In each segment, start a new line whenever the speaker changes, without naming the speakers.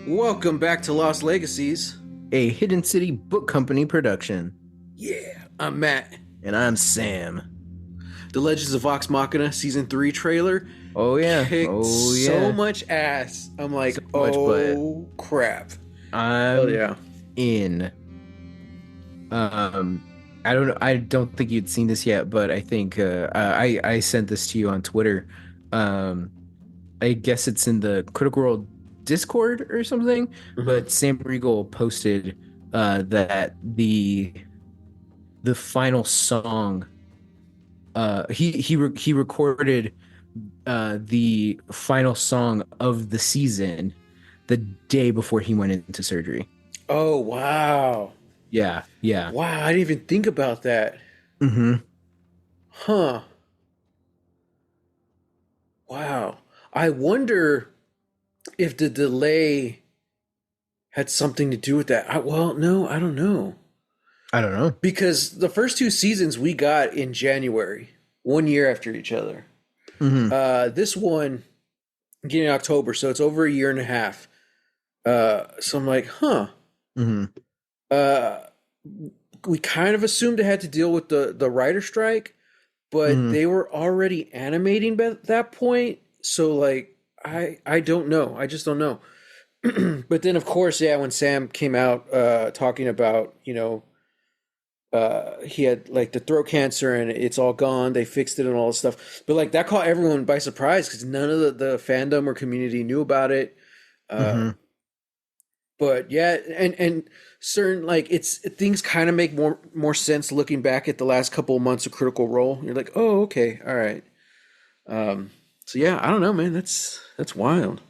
Welcome back to Lost Legacies.
A Hidden City Book Company production.
Yeah, I'm Matt.
And I'm Sam.
The Legends of Vox Machina Season 3 trailer
Oh yeah.
kicked
Oh
so
yeah.
much ass. I'm like,
So much butt.
oh crap. Hell
I'm
yeah.
in. I don't know. I don't think you'd seen this yet, but I think I sent this to you on Twitter. Um I guess it's in the Critical Role Discord or something. But Sam Riegel posted that the final song he recorded the final song of the season the day before he went into surgery.
Oh, wow.
Yeah, yeah.
Wow, I didn't even think about that.
Mm-hmm.
Huh. Wow. I wonder if the delay had something to do with that. Well, no, I don't know.
I don't know.
Because the first two seasons we got in January, 1 year after each other.
Mm-hmm.
This one getting October, so it's over a year and a half. So I'm like, huh.
Mm-hmm.
Uh, we kind of assumed it had to deal with the writer strike, but
Mm-hmm.
they were already animating by that point. So like, I don't know. I just don't know. But then of course, yeah, when Sam came out talking about, he had like the throat cancer and it's all gone, they fixed it and all this stuff, but like that caught everyone by surprise because none of the fandom or community knew about it.
Mm-hmm.
But yeah, and certain like it's things kind of make more sense looking back at the last couple of months of Critical Role. You're like, oh, okay, all right. So yeah, I don't know, man. That's wild.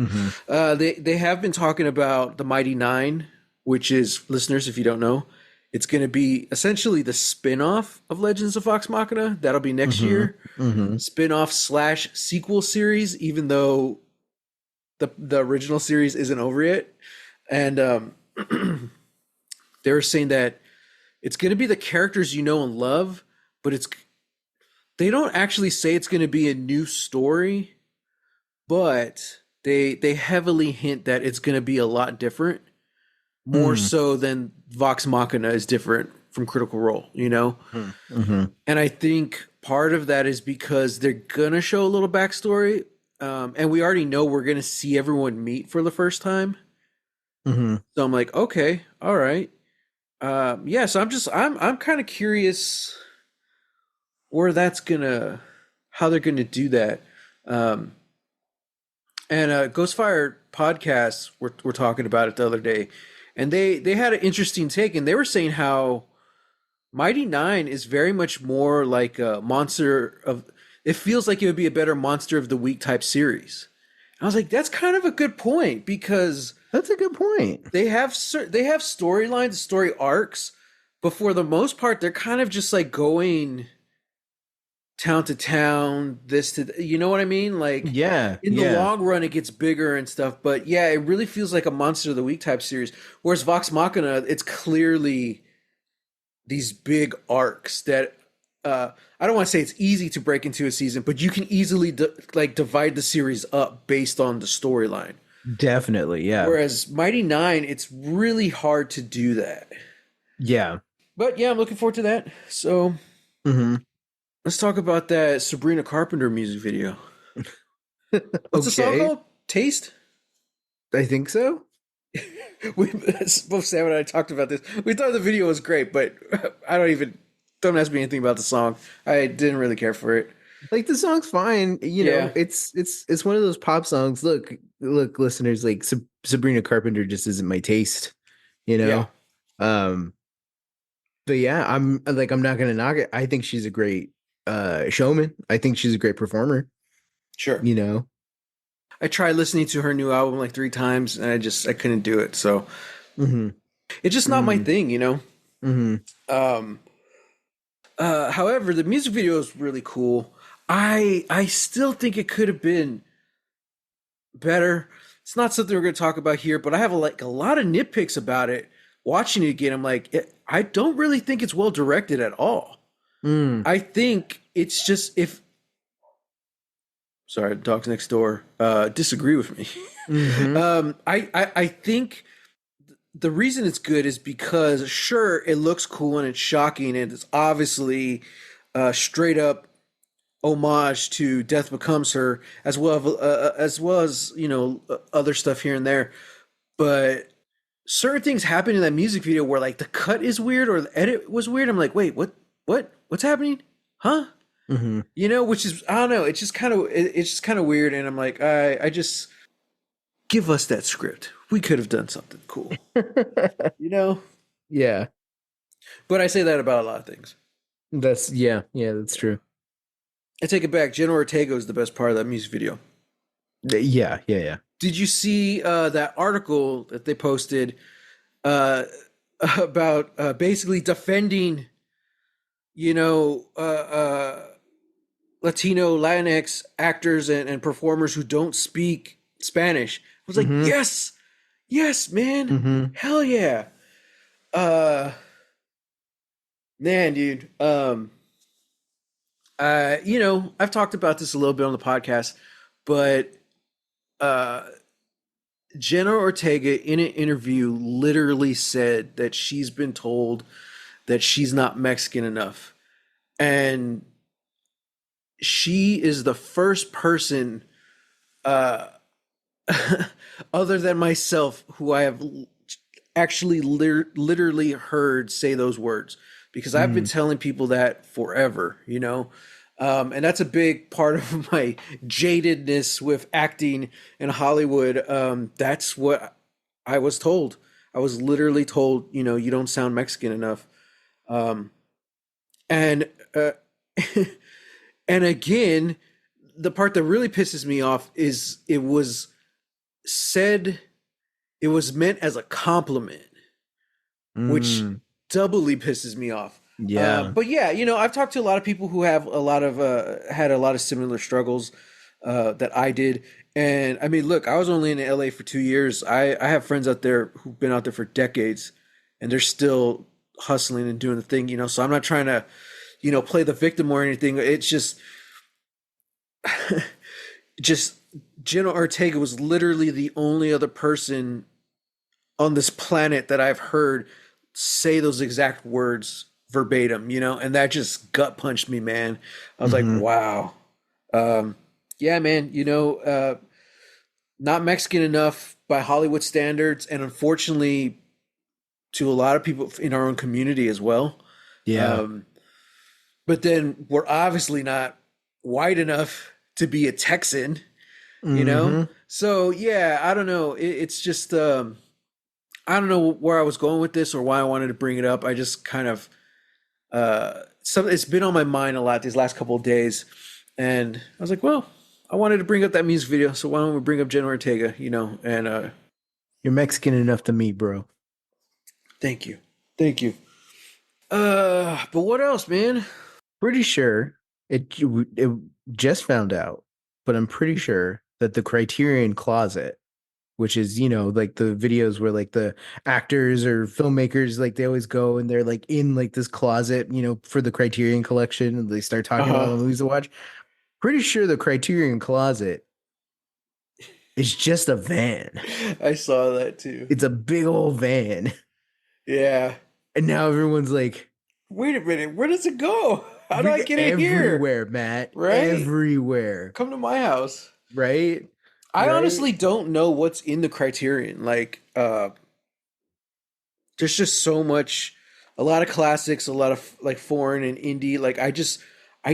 Mm-hmm.
They have been talking about the Mighty Nine, which is, listeners, if you don't know, it's going to be essentially the spin-off of Legends of Vox Machina. That'll be next
Mm-hmm.
year.
Mm-hmm.
Spin-off slash sequel series, even though the original series isn't over yet. And they were saying that it's going to be the characters you know and love, but they don't actually say it's going to be a new story, but they heavily hint that it's going to be a lot different, more
Mm-hmm.
so than Vox Machina is different from Critical Role.
Mm-hmm.
And I think part of that is because they're going to show a little backstory, and we already know we're going to see everyone meet for the first time.
Mm-hmm.
So I'm like, okay, all right. Yeah, so I'm kind of curious where how they're gonna do that. Um, and Ghostfire podcasts were talking about it the other day, and they had an interesting take, and they were saying how Mighty Nine is very much more like a monster of. It feels like it would be a better Monster of the Week type series. I was like, that's kind of a good point because
That's a good point.
they have storylines, story arcs, but for the most part, they're kind of just like going town to town, this to you know what I mean? Like
Yeah,
in the
yeah.
long run, it gets bigger and stuff. But yeah, it really feels like a Monster of the Week type series. Whereas Vox Machina, it's clearly these big arcs that I don't want to say it's easy to break into a season, but you can easily divide the series up based on the storyline.
Definitely, yeah.
Whereas Mighty Nine, it's really hard to do that.
Yeah.
But yeah, I'm looking forward to that. So
Mm-hmm.
let's talk about that Sabrina Carpenter music video. What's the song
Okay.
called? Taste?
I think so.
We both Sam and I talked about this. We thought the video was great, but don't ask me anything about the song. I didn't really care for it.
Like the song's fine,
Yeah.
it's one of those pop songs. Look, listeners, like Sabrina Carpenter just isn't my taste, you
Yeah.
know. Um, but yeah, I'm not gonna knock it. I think she's a great showman. I think she's a great performer.
Sure.
You know.
I tried listening to her new album like 3 times and I couldn't do it. So
Mm-hmm.
it's just not my
Mm-hmm.
thing.
Mm-hmm.
Um However, the music video is really cool. I still think it could have been better. It's not something we're going to talk about here, but I have a lot of nitpicks about it. Watching it again, I'm like, I don't really think it's well directed at all.
Mm.
I think it's just sorry, dogs next door, disagree with me.
Mm-hmm.
I think the reason it's good is because sure it looks cool and it's shocking and it's obviously straight up homage to Death Becomes Her as well as other stuff here and there, but certain things happen in that music video where like the cut is weird or the edit was weird. I'm like, wait, what's happening? Huh?
Mm-hmm.
Which is I don't know. It's just kind of weird, and I'm like, I just give us that script. We could have done something cool, you know.
Yeah.
But I say that about a lot of things.
Yeah, that's true.
I take it back. Jenna Ortega is the best part of that music video.
Yeah.
Did you see that article that they posted uh, about basically defending, you know, Latino, Latinx actors and performers who don't speak Spanish? I was like,
Mm-hmm.
yes, yes, man,
Mm-hmm.
hell yeah. Uh, Man, dude. I've talked about this a little bit on the podcast, but uh, Jenna Ortega in an interview literally said that she's been told that she's not Mexican enough. And she is the first person, uh, other than myself, who I have actually literally heard say those words because I've been
Mm.
telling people that forever, and that's a big part of my jadedness with acting in Hollywood. That's what I was told. I was literally told, you don't sound Mexican enough. Um, and and again, the part that really pisses me off is said it was meant as a compliment, which
Mm.
doubly pisses me off.
Yeah.
But yeah, I've talked to a lot of people who have a lot of had a lot of similar struggles that I did. And I mean, look, I was only in LA for 2 years. I have friends out there who've been out there for decades, and they're still hustling and doing the thing. So I'm not trying to, play the victim or anything. It's just Jenna Ortega was literally the only other person on this planet that I've heard say those exact words verbatim, and that just gut punched me, man. I was like,
Mm-hmm.
wow. Yeah, man, not Mexican enough by Hollywood standards, and unfortunately, to a lot of people in our own community as well.
Yeah.
Um, but then we're obviously not white enough to be a Texan, you know?
Mm-hmm.
So, yeah, I don't know. It's just, I don't know where I was going with this or why I wanted to bring it up. I just kind of it's been on my mind a lot these last couple of days, and I was like, well, I wanted to bring up that music video, so why don't we bring up Jenna Ortega? And
You're Mexican enough to me, bro.
thank you, thank you. But what else, man?
Pretty sure it just found out, but I'm pretty sure that the Criterion Closet, which is, like the videos where like the actors or filmmakers, like they always go and they're like in like this closet, for the Criterion collection and they start
Uh
talking about
huh.
all the movies to watch. Pretty sure the Criterion Closet is just a van.
I saw that too.
It's a big old van.
Yeah.
And now everyone's like,
Wait a minute, where does it go? How do I get in here?
everywhere, Matt.
Right?
Everywhere.
Come to my house.
Right?
I
Right?
honestly don't know what's in the Criterion. Like, there's just so much, a lot of classics, a lot of like foreign and indie. Like, I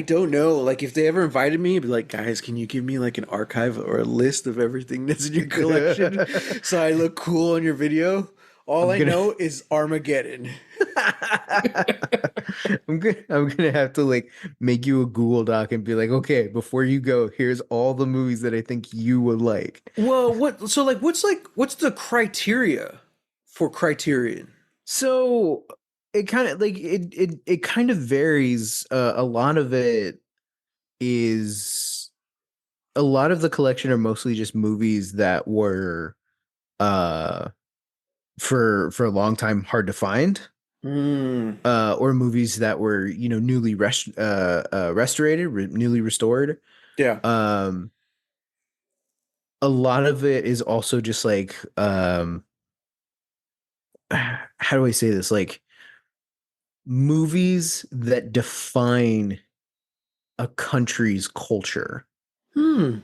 don't know. Like, if they ever invited me, I'd be like, guys, can you give me like an archive or a list of everything that's in your collection so I look cool on your video? All
I'm
I
gonna
know is Armageddon.
I'm gonna have to like make you a Google Doc and be like, okay, before you go, here's all the movies that I think you would like.
Well, what's the criteria for Criterion?
So it kind of like it kind of varies. A lot of it is a lot of the collection are mostly just movies that were uh for a long time hard to find.
Hmm.
Or movies that were newly restorated, newly restored.
Yeah.
Um, a lot of it is also just like how do I say this? Like movies that define a country's culture.
Hmm.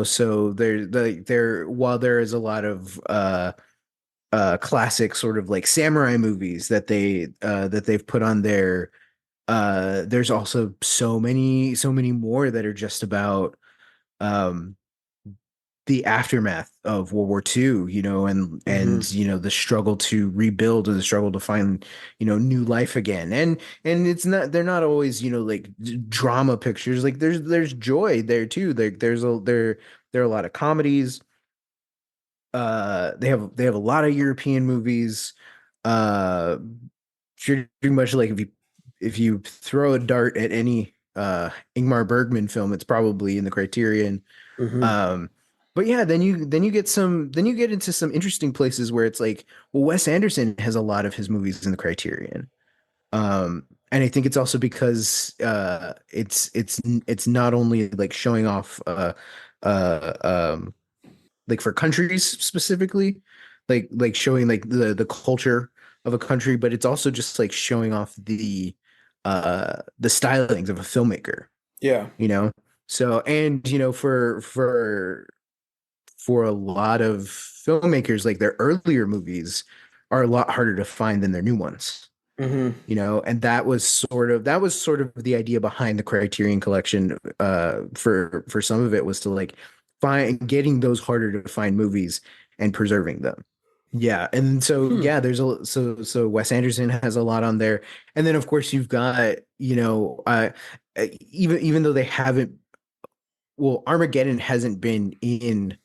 So there while there is a lot of classic sort of like samurai movies that they've put on there, there's also so many more that are just about um the aftermath of World War II,
Mm-hmm.
and the struggle to rebuild and the struggle to find, new life again. And it's not they're not always, like drama pictures. Like there's joy there too. There are a lot of comedies. They have a lot of European movies. Uh Pretty much like if you throw a dart at any Ingmar Bergman film, it's probably in the Criterion.
Mm-hmm.
um, but yeah, then you get into some interesting places where it's like, well, Wes Anderson has a lot of his movies in the Criterion. And I think it's also because it's not only like showing off uh um like for countries specifically, like showing like the culture of a country, but it's also just like showing off the stylings of a filmmaker,
Yeah.
you know. So and for a lot of filmmakers, like their earlier movies are a lot harder to find than their new ones.
Mm-hmm.
And that was sort of the idea behind the Criterion Collection. For some of it was to like find getting those harder to find movies and preserving them. Yeah, and so
Hmm.
yeah, there's a so Wes Anderson has a lot on there, and then of course you've got even though they haven't, well, Armageddon hasn't been in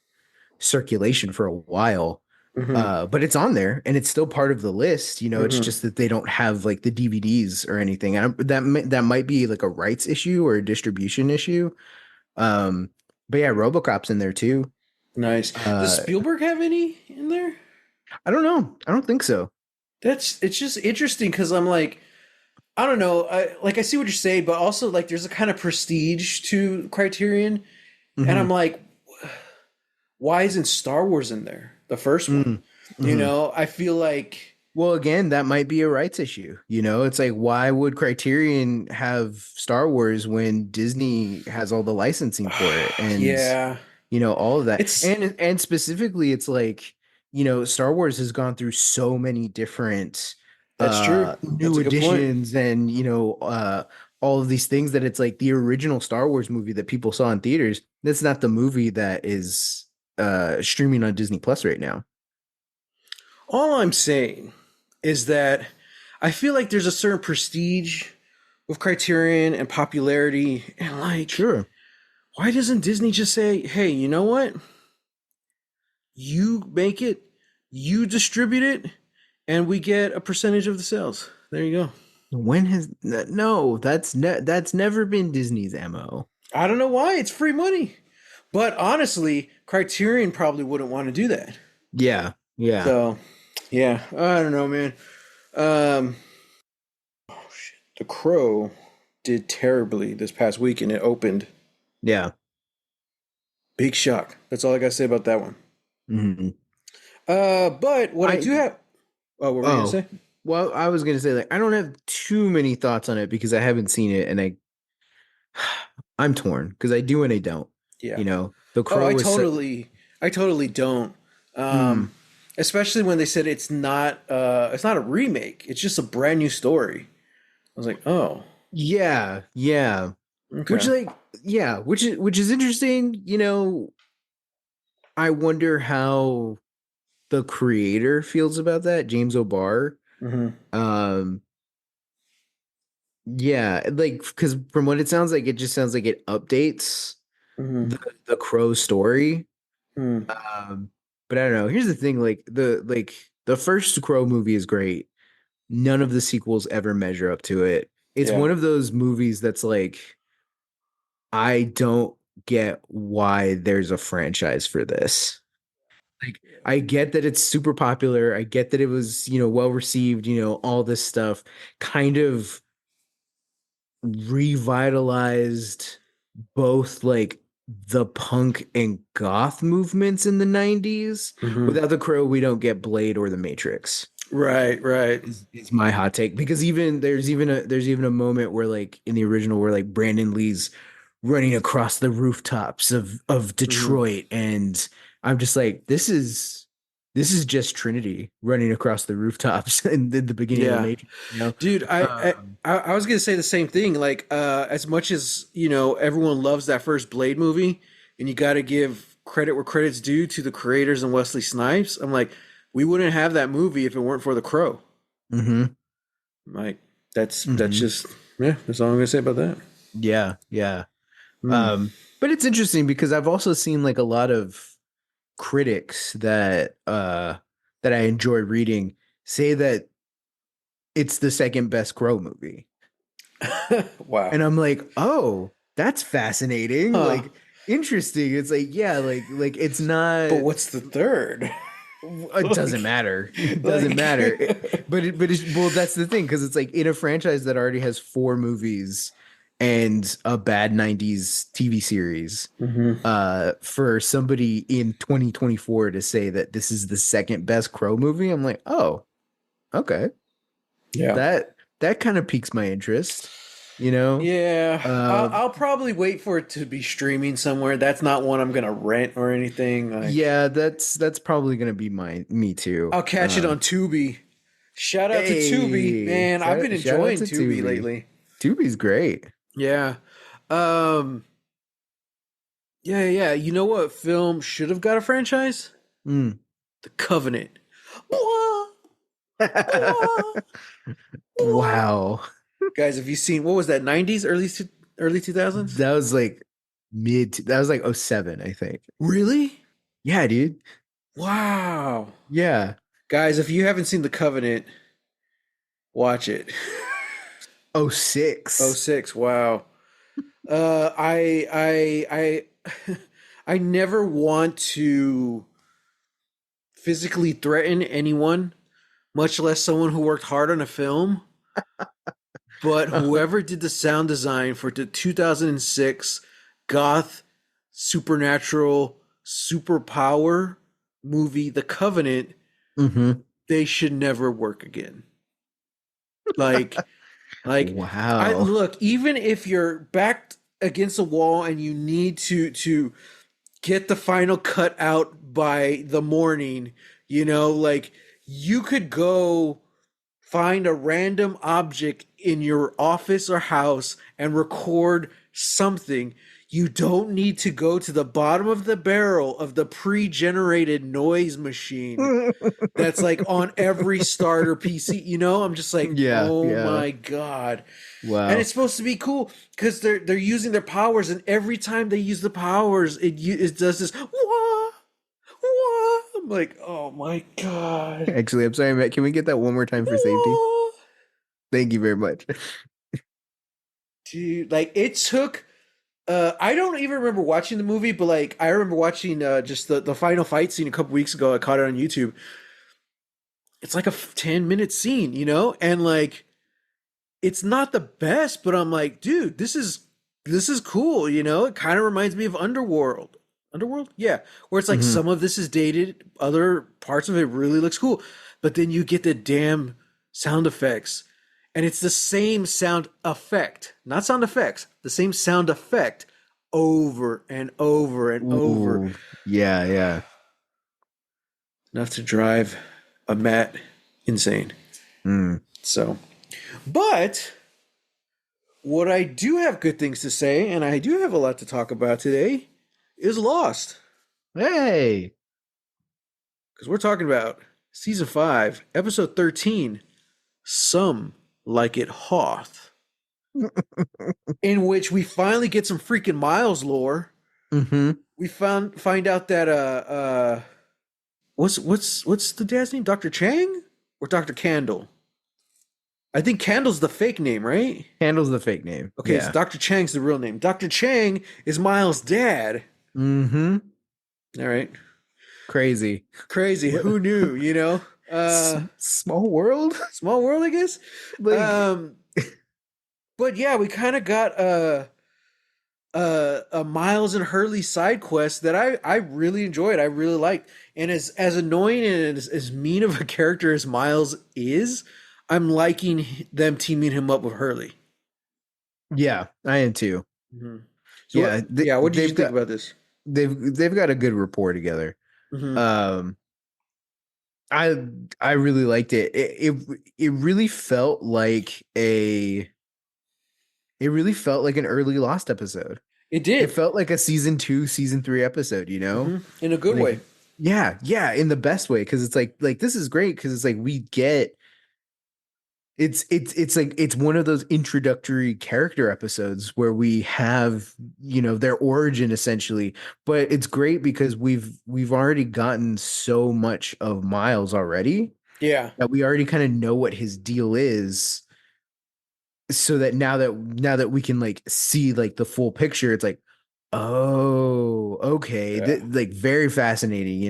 circulation for a while.
Mm-hmm.
But it's on there and it's still part of the list. It's
Mm-hmm.
just that they don't have like the DVDs or anything. And that might be like a rights issue or a distribution issue. Um, but yeah, RoboCop's in there too.
Nice. Does
Uh,
Spielberg have any in there?
I don't know. I don't think so.
It's just interesting because I'm like, I don't know. I see what you're saying, but also like there's a kind of prestige to Criterion, and I'm
Hmm.
like, why isn't Star Wars in there? The first one.
Mm. Hmm.
I feel like,
Well, again, that might be a rights issue. It's like, why would Criterion have Star Wars when Disney has all the licensing for it? And
yeah,
all of that.
it's
And specifically it's like, Star Wars has gone through so many different
that's true. That's
new
a good point.
additions and all of these things that it's like the original Star Wars movie that people saw in theaters, that's not the movie that is streaming on Disney Plus right now.
All I'm saying is that I feel like there's a certain prestige with Criterion and popularity, and like,
Sure.
why doesn't Disney just say, "Hey, you know what? You make it, you distribute it, and we get a percentage of the sales." There you go.
When has no, that's never been Disney's MO.
I don't know why it's free money, but honestly, Criterion probably wouldn't want to do that.
Yeah. Yeah.
So, yeah, I don't know, man. Um, The Crow did terribly this past week, and it opened.
Yeah.
Big shock. That's all I gotta say about that one.
Hmm.
But what I
I
do have. Oh, what were you gonna
Oh,
say?
well, I was gonna say like I don't have too many thoughts on it because I haven't seen it, and I'm torn because I do and I don't.
Yeah.
The
Oh,
Crow was
I totally don't.
mm,
Um, Especially when they said it's not a remake. It's just a brand new story. I was like, oh,
yeah, yeah, which
okay.
like yeah, which is interesting. I wonder how the creator feels about that, James O'Barr.
Mm-hmm.
Um, yeah, like because from what it sounds like, it just sounds like it updates
Mm-hmm.
the Crow story.
Mm.
But I don't know. Here's the thing: like the first Crow movie is great. None of the sequels ever measure up to it. It's
Yeah.
one of those movies that's like I don't get why there's a franchise for this. Like I get that it's super popular. I get that it was, well received, all this stuff kind of revitalized both like the punk and goth movements in the 90s.
Hmm.
Without the Crow, we don't get Blade or the Matrix.
Right, right.
Is my hot take, because even there's even a moment where, like, in the original, where like Brandon Lee's running across the rooftops of
Hmm.
Detroit, and I'm just like, this is just Trinity running across the rooftops in the beginning of the
Yeah.
Matrix, you know?
Dude,
Um,
I was gonna say the same thing. Like, as much as everyone loves that first Blade movie, and you got to give credit where credit's due to the creators and Wesley Snipes. I'm like, we wouldn't have that movie if it weren't for the Crow.
mhm,
Like, that's
mhm.
just yeah. That's all I'm gonna say about that.
Yeah, yeah.
Hmm.
But it's interesting because I've also seen like a lot of critics that I enjoy reading say that it's the second best Crow movie.
Wow.
And I'm like, "Oh, that's fascinating.
Huh.
Like, interesting." It's like, yeah, like it's not,
But what's the third?
it doesn't
like,
matter. It doesn't
like.
matter. But it's, well, that's the thing, because it's like, in a franchise that already has four movies and a bad 90s TV series,
Hmm.
for somebody in 2024 to say that this is the second best Crow movie, I'm like, "Oh, okay."
Yeah.
That kind of piques my interest, you know?
Yeah,
Uh,
I'll probably wait for it to be streaming somewhere. That's not one I'm gonna rent or anything. Like,
yeah, that's probably gonna be me too.
I'll catch it on Tubi. Shout out to Tubi,
Hey,
man. I've been
shout out
enjoying
to
Tubi
Tubi.
lately.
Tubi's great.
Yeah. Um. Yeah, yeah. You know what film should have got a franchise?
Mm.
The Covenant. Blah, blah, blah.
Wow.
Guys, have you seen what was that? 90s, early 2000s?
That was like that was like '07, I think.
Really?
Yeah, dude.
Wow.
Yeah.
Guys, if you haven't seen The Covenant, watch it. Oh,
'06.
06. Wow. I I never want to physically threaten anyone, much less someone who worked hard on a film. But
Uh-huh.
whoever did the sound design for the 2006 goth supernatural superpower movie, The Covenant,
Hmm.
they should never work again. Like, like I
Wow.
look, even if you're backed against a wall and you need to get the final cut out by the morning, like you could go find a random object in your office or house and record something. You don't need to go to the bottom of the barrel of the pre-generated noise machine that's like on every starter PC. I'm just like,
Yeah,
oh
yeah.
my god. And
Wow.
it's supposed to be cool because they're using their powers, and every time they use the powers, it does this wah wah. I'm like, oh my god.
Actually, I'm sorry, Matt. Can we get that one more time for safety?
Wah.
Thank you very much.
Dude, like it took I don't even remember watching the movie, but like I remember watching just the final fight scene a couple weeks ago. I caught it on YouTube. It's like a 10-minute scene, and like it's not the best, but I'm like, dude, this is cool, It kind of reminds me of Underworld. Underworld? Yeah. Where it's like
Hmm.
some of this is dated, other parts of it really looks cool. But then you get the damn sound effects. And it's the same sound effect, not sound effects, the same sound effect over and over and over.
Ooh, yeah, yeah.
Enough to drive a Matt insane.
Mm.
So, but what I do have good things to say, and I do have a lot to talk about today, is Lost.
Hey.
Because we're talking about season 5, episode 13, Some Like It Hoth, in which we finally get some freaking Miles lore.
Hmm.
We find out that what's the dad's name? Dr. Chang or Dr. Candle? I think Candle's the fake name, right?
Handles the fake name.
Okay, it's
Yeah.
Dr. Chang's the real name. Dr. Chang is Miles' dad.
Hmm.
All right.
Crazy.
Crazy.
What?
Who knew,
Small world?
Small world, I guess.
Like,
Um, but yeah, we kind of got a Miles and Hurley side quest that I really enjoyed. I really liked. And as annoying and as mean of a character as Miles is, I'm liking them teaming him up with Hurley.
Yeah, I am too.
Hmm. So
Yeah,
what? Yeah, what did you
they've
think
got
about this?
they've got a good rapport together.
Hmm.
Um, I I really liked it. It really felt like an early Lost episode.
It
It
did.
felt like a season 2, season 3 episode, you know?
Hmm. In a good
Like,
way.
yeah, in the best way. Cause it's like this is great because it's like we get it's like it's one of those introductory character episodes where we have, their origin essentially. But it's great because we've already gotten so much of Miles already
Yeah.
that we already kind of know what his deal is, so that now that we can like see like the full picture, it's like, oh, okay,
Yeah.
like very fascinating,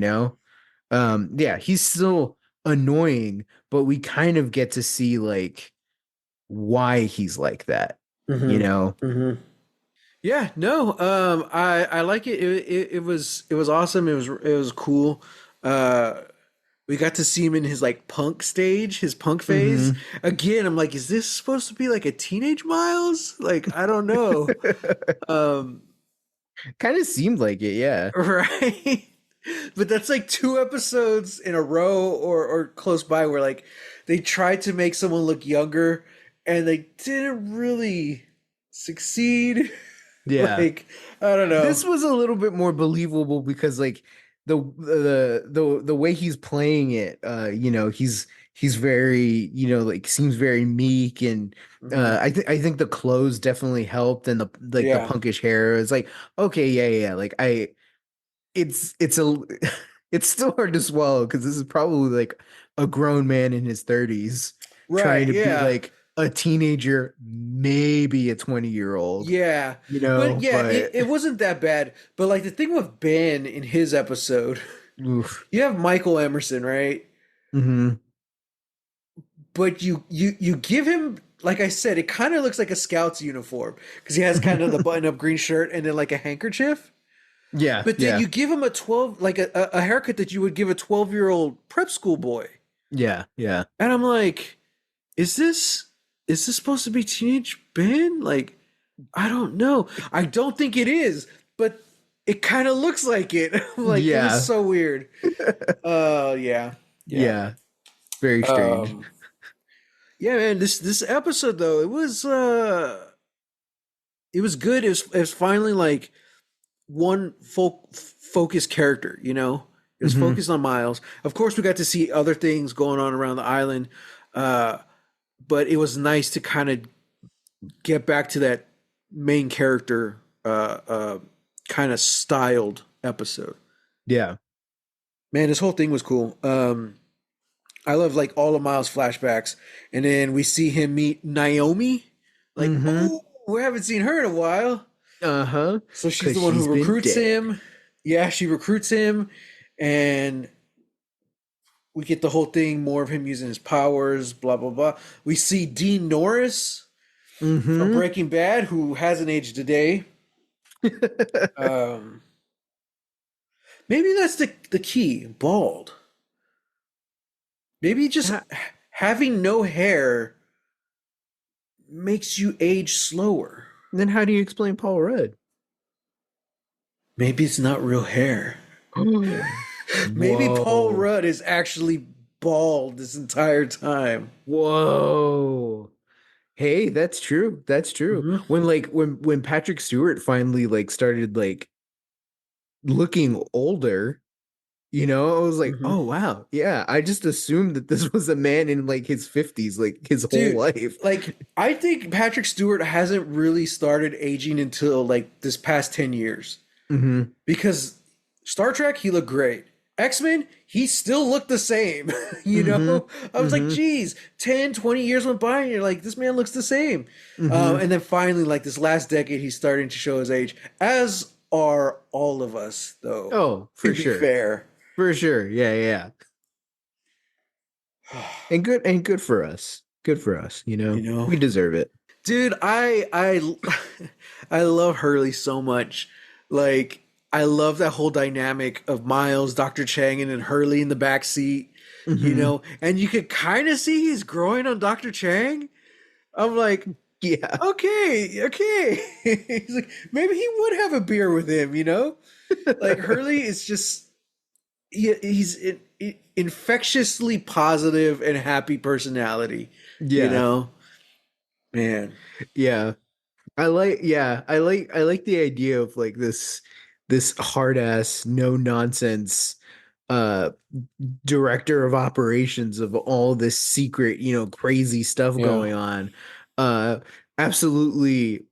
yeah, he's still annoying, but we kind of get to see like why he's like that, you
Hmm.
know.
Hmm. Yeah. No. I like it. It was awesome. It was cool. Uh, we got to see him in his like punk stage, his punk phase.
Hmm.
Again, I'm like, is this supposed to be like a teenage Miles? Like, I don't know. Um,
Kind of seemed like it, yeah.
right? But that's like two episodes in a row or close by where like they tried to make someone look younger and they didn't really succeed.
Yeah,
Like, I don't know.
this was a little bit more believable because like the way he's playing it, he's very, like seems very meek, and
Hmm.
I think the clothes definitely helped, and the
Yeah.
punkish hair is like, okay, yeah, like it's a it's still hard to swallow because this is probably like a grown man in his 30s trying
Right.
to be
Yeah.
like a teenager, maybe a 20-year-old,
Yeah. But yeah, it,
but
it wasn't that bad. But like the thing with Ben in his episode,
oof.
you have Michael Emerson, right?
Hmm.
But you give him, like I said, it kind of looks like a scout's uniform because he has kind of the button-up green shirt and then like a handkerchief.
Yeah,
But then
yeah,
you give him a 12 like a haircut that you would give a 12-year-old prep school boy.
yeah.
And I'm like, is this is this supposed to be teenage Ben? Like, I don't know. I don't think it is, but it kind of looks like it. Like it was
Yeah.
so weird. Yeah. Yeah.
Yeah. Very strange.
Um yeah, man, this episode though, it was good. It was finally like one focused character, you know? It was
Hmm.
focused on Miles. Of course, we got to see other things going on around the island. Uh but it was nice to kind of get back to that main character kind of styled episode.
Yeah.
Man, this whole thing was cool. I love like all of Miles' flashbacks, and then we see him meet Naomi. Like,
Hmm.
oh, we haven't seen her in a while.
Uh-huh.
So she's
Because
the one who
she's been
recruits
dead.
him. Yeah, she recruits him, and we get the whole thing more of him using his powers. Blah blah blah. We see Dean Norris from
Hmm.
Breaking Bad, who hasn't aged a day. Um, Maybe that's the key. Bald. Maybe just having no hair makes you age slower.
Then how do you explain Paul Rudd?
Maybe it's not real hair. Maybe Paul
Whoa.
Rudd is actually bald this entire time.
Whoa. Hey, that's true. That's true.
Hmm.
When Patrick Stewart finally like started like looking older, I was like,
Hmm.
oh wow. Yeah, I just assumed that this was a man in like his 50s, like his whole
Dude,
life.
like I think Patrick Stewart hasn't really started aging until like this past 10 years.
Hmm.
Because Star Trek, he looked great. X-Men, he still looked the same. You
Hmm.
know? I was like,
Hmm.
geez, 10, 20 years went by and you're like, this man looks the same.
Hmm.
And then finally, like this last decade, he's starting to show his age, as are all of us, though,
Oh,
to
for
be
sure.
fair.
For sure. Yeah, yeah. And good for us. Good for us,
You know?
We deserve it.
Dude, I love Hurley so much. Like I love that whole dynamic of Miles, Dr. Chang, and then Hurley in the back seat,
Hmm.
and you could kind of see he's growing on Dr. Chang. I'm like,
Yeah.
okay. He's like, maybe he would have a beer with him. Like Hurley is just he's infectiously positive and happy personality, you
Yeah.
know? Man.
Yeah. I like the idea of like this hard ass, no nonsense uh director of operations of all this secret, crazy stuff
Yeah.
going on. Uh Absolutely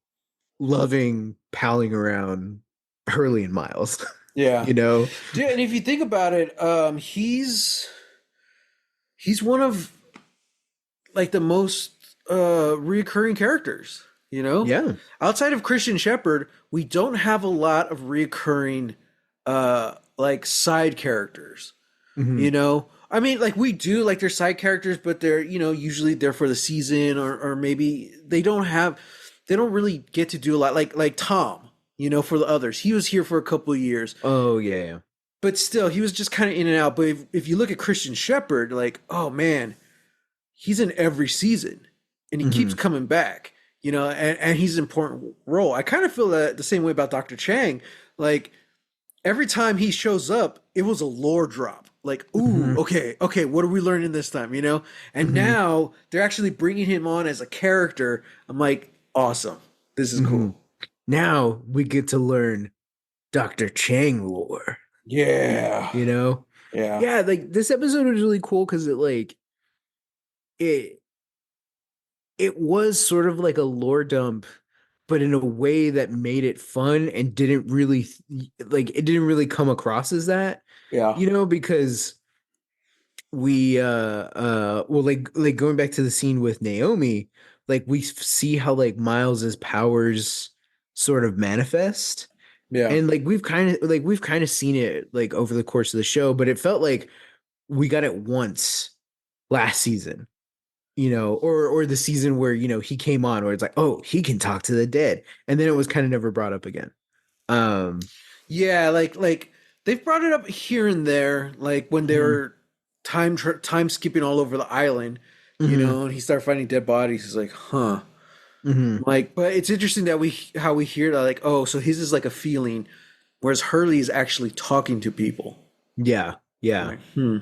loving palling around Hurley and Miles.
Yeah.
you know?
Dude, and if you think about it, he's one of like the most reoccurring characters, you know?
Yeah.
Outside of Christian Shepherd, we don't have a lot of reoccurring like side characters.
Hmm.
I mean, like we do, like they're side characters, but they're usually there for the season, or maybe they don't really get to do a lot. Like Tom, for the others, he was here for a couple of years,
Oh yeah.
but still, he was just kind of in and out. But if you look at Christian Shepherd, like, oh man, he's in every season, and he keeps
Hmm.
coming back. And he's an important role. I kind of feel that the same way about Dr. Chang. Like every time he shows up, it was a lore drop. Like, ooh,
Hmm.
okay, what are we learning this time? And
Hmm.
now they're actually bringing him on as a character. I'm like, awesome. This is
Hmm.
cool.
Now we get to learn Dr. Chang lore,
Yeah,
you know?
yeah,
Yeah, like this episode was really cool because it it was sort of like a lore dump, but in a way that made it fun and didn't really it didn't really come across as that,
yeah,
because we well, like going back to the scene with Naomi, like we see how like Miles's powers sort of manifest.
yeah,
And like we've kind of seen it like over the course of the show, but it felt like we got it once last season, or the season where he came on, where it's like, oh, he can talk to the dead, and then it was kind of never brought up again. Um,
yeah. Like they've brought it up here and there, like when they
mhm,
were time skipping all over the island,
mhm,
and he started finding dead bodies. He's like, huh.
mhm.
Like, but it's interesting that we hear that, like, oh, so his is like a feeling, whereas Hurley is actually talking to people.
Yeah, yeah.
Like, hmm.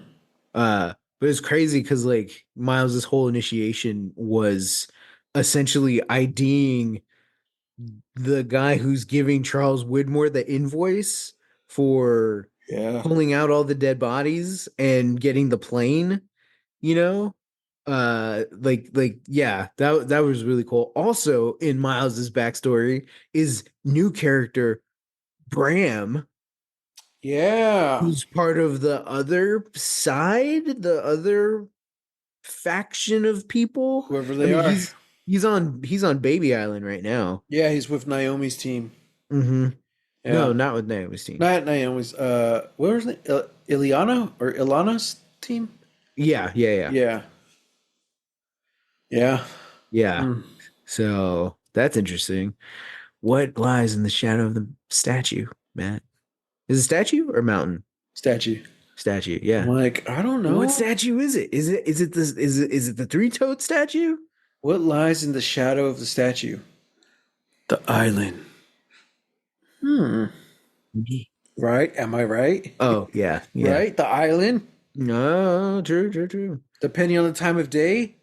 But it's crazy because like Miles's whole initiation was essentially IDing the guy who's giving Charles Widmore the invoice for
Yeah.
pulling out all the dead bodies and getting the plane, you know? Yeah, that was really cool. Also in Miles's backstory is new character Bram,
Yeah.
who's part of the other side, the other faction of people.
Whoever
I
they
mean,
are.
he's on Baby Island right now.
Yeah, he's with Naomi's team.
Hmm.
Yeah.
No, not with Naomi's team.
Not Naomi's. What was it? Iliana or Ilana's team?
Yeah, yeah, yeah,
Yeah. Yeah.
yeah.
Hmm.
So that's interesting. What lies in the shadow of the statue, Matt? Is it statue or mountain?
Statue.
Statue,
I'm
yeah.
like, I don't
What
know.
statue is it? Is it the three-toed statue?
What lies in the shadow of the statue? The island. Hmm.
Me.
Right? Am I right?
Oh, yeah, yeah.
Right? The island.
No, true, true, true.
Depending on the time of day,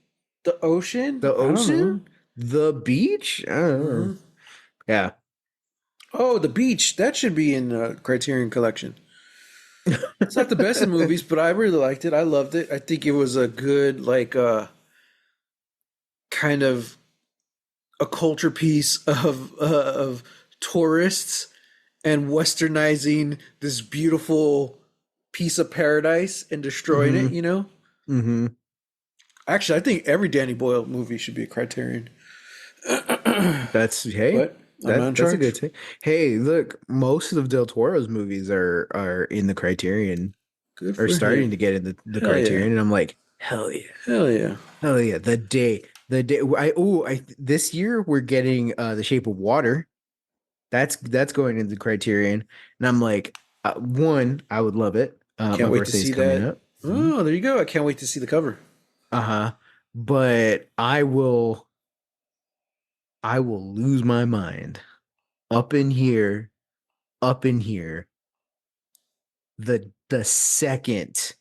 the ocean.
The
I don't know.
ocean? The beach? I don't know.
Hmm.
Yeah.
Oh, the beach. That should be in the Criterion Collection. It's not the best of movies, but I really liked it. I loved it. I think it was a good, like, kind of a culture piece of tourists and westernizing this beautiful piece of paradise and destroying
Hmm.
it.
Hmm.
Actually, I think every Danny Boyle movie should be a Criterion.
That's hey,
But I'm not
that
in
that's a
charge.
good thing. Hey, look, most of Del Toro's movies are in the Criterion,
Good
are
for
starting
him.
to get in the
Hell yeah.
Criterion, and I'm like, hell yeah.
Hell yeah.
Hell yeah. The day The day I this year we're getting The Shape of Water. That's going into Criterion, and I'm like, one, I would love it.
Can't
My
wait to
birthday's
see
coming
that.
up. Mhm.
Oh, there you go. I can't wait to see the cover.
Uh-huh. But I will lose my mind up in here, up in here, the second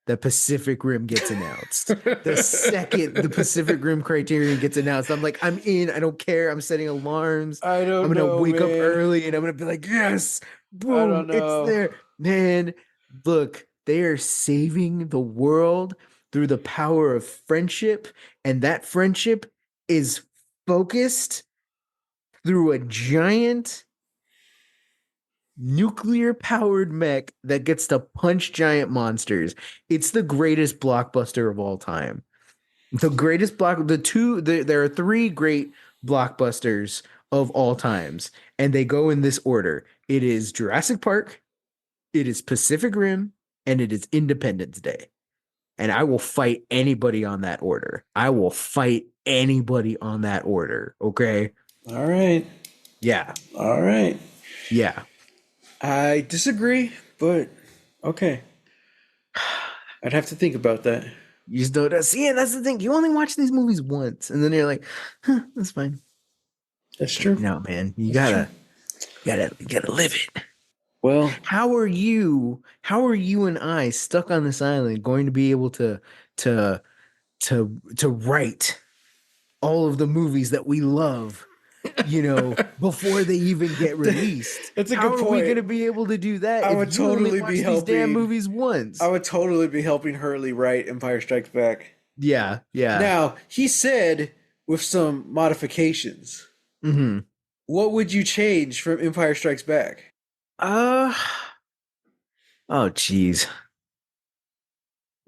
the Pacific Rim gets announced. The second the Pacific Rim Criterion gets announced, I'm like, I'm in. I don't care. I'm setting alarms.
I
I'm
don't
gonna
know,
wake up
man.
early and I'm gonna be like, yes,
I don't
boom, it's
know.
there. Man, look, they are saving the world through the power of friendship, and that friendship is focused through a giant nuclear powered mech that gets to punch giant monsters. It's the greatest blockbuster of all time. The greatest there are three great blockbusters of all times, and they go in this order. It is Jurassic Park, it is Pacific Rim, and it is Independence Day. And I will fight anybody on that order. I will fight anybody on that order. Okay.
All right.
Yeah.
All right.
Yeah.
I disagree, but okay. I'd have to think about that.
You just don't see it. That's the thing. You only watch these movies once, and then you're like, huh, that's fine.
That's true.
No, man, you
That's true.
gotta live it.
Well,
How are you and I stuck on this island going to be able to to write all of the movies that we love, before they even get released?
that's a
How
good
are we going
point.
to be able to do that
I
if
would
you only
totally be
watch these damn
helping.
movies
I
once?
would totally be helping Hurley write Empire Strikes Back.
Yeah, yeah.
Now, he said with some modifications.
Hmm.
What would you change from Empire Strikes Back?
Uh, oh, geez.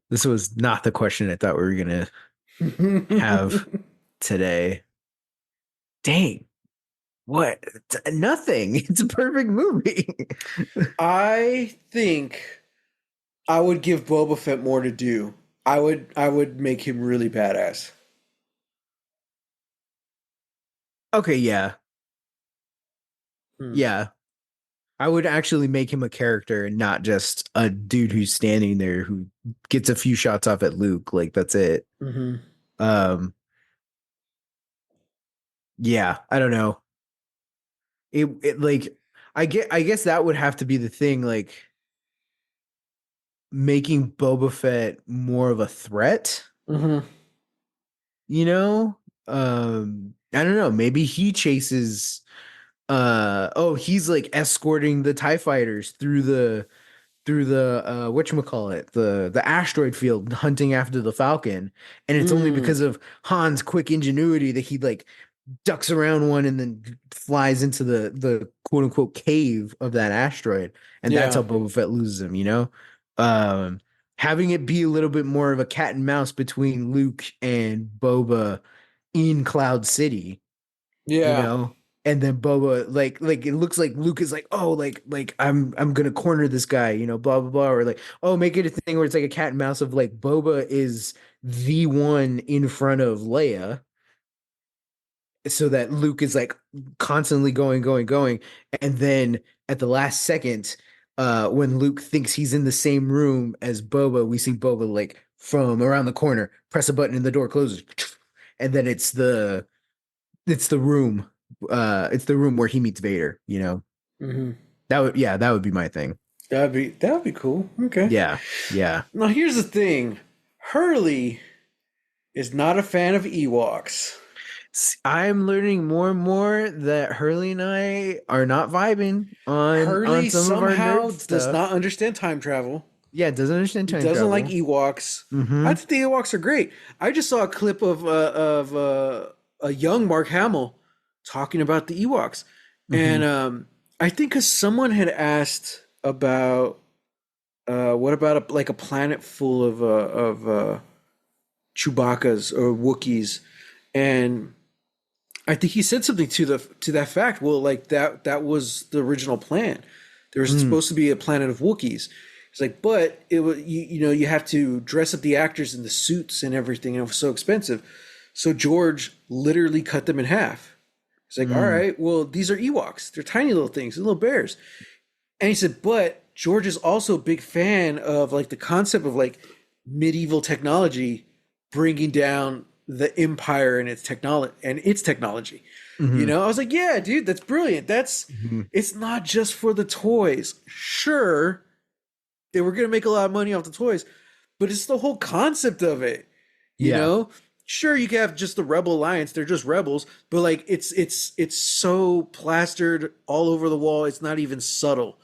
This was not the question I thought we were gonna have today. Dang, what? Nothing. It's a perfect movie.
I think I would give Boba Fett more to do. I would make him really badass.
Okay, yeah.
Hmm.
Yeah. I would actually make him a character and not just a dude who's standing there who gets a few shots off at Luke. Like that's it.
Hmm.
Um, yeah, I don't know. It like I guess that would have to be the thing, like making Boba Fett more of a threat,
Hmm.
you know? I don't know, maybe he chases he's like escorting the TIE fighters through the whatchamacallit, the asteroid field hunting after the Falcon. And it's only
Mm.
because of Han's quick ingenuity that he like ducks around one and then flies into the quote unquote cave of that asteroid. And that's
Yeah.
how Boba Fett loses him. Um Having it be a little bit more of a cat and mouse between Luke and Boba in Cloud City, you
Yeah.
know and then Boba, like it looks like Luke is like, oh, like I'm gonna corner this guy, blah blah blah, or like, oh, make it a thing where it's like a cat and mouse of like Boba is the one in front of Leia, so that Luke is like constantly going, and then at the last second, when Luke thinks he's in the same room as Boba, we see Boba like from around the corner press a button and the door closes, and then it's the room. It's the room where he meets Vader.
Hmm.
That would be my thing.
That would be cool. Okay.
Yeah. Yeah.
Now here's the thing. Hurley is not a fan of Ewoks.
I'm learning more and more that Hurley and I are not vibing on
Hurley
some of our
somehow
nerd
does
stuff.
not understand time travel.
Yeah, doesn't understand
He
time
doesn't like
travel.
Ewoks. I
Mm-hmm.
think the Ewoks are great. I just saw a clip of a young Mark Hamill talking about the Ewoks,
Mm-hmm.
and I think because someone had asked about what about like a planet full of Chewbacca's or Wookiees, and I think he said something to that fact. Well, like that was the original plan. There was
Mm.
supposed to be a planet of Wookiees. It's like, but it was you have to dress up the actors in the suits and everything, and it was so expensive. So George literally cut them in half. He's like, all
Mm.
right, well, these are Ewoks. They're tiny little things, little bears. And he said, but George is also a big fan of like the concept of like medieval technology bringing down the empire and its technology. You
Hmm.
know, I was like, yeah, dude, that's brilliant.
Hmm.
It's not just for the toys. Sure, they were going to make a lot of money off the toys, but it's the whole concept of it. You
Yeah.
know, sure, you can have just the Rebel Alliance; they're just rebels, but like it's so plastered all over the wall. It's not even subtle.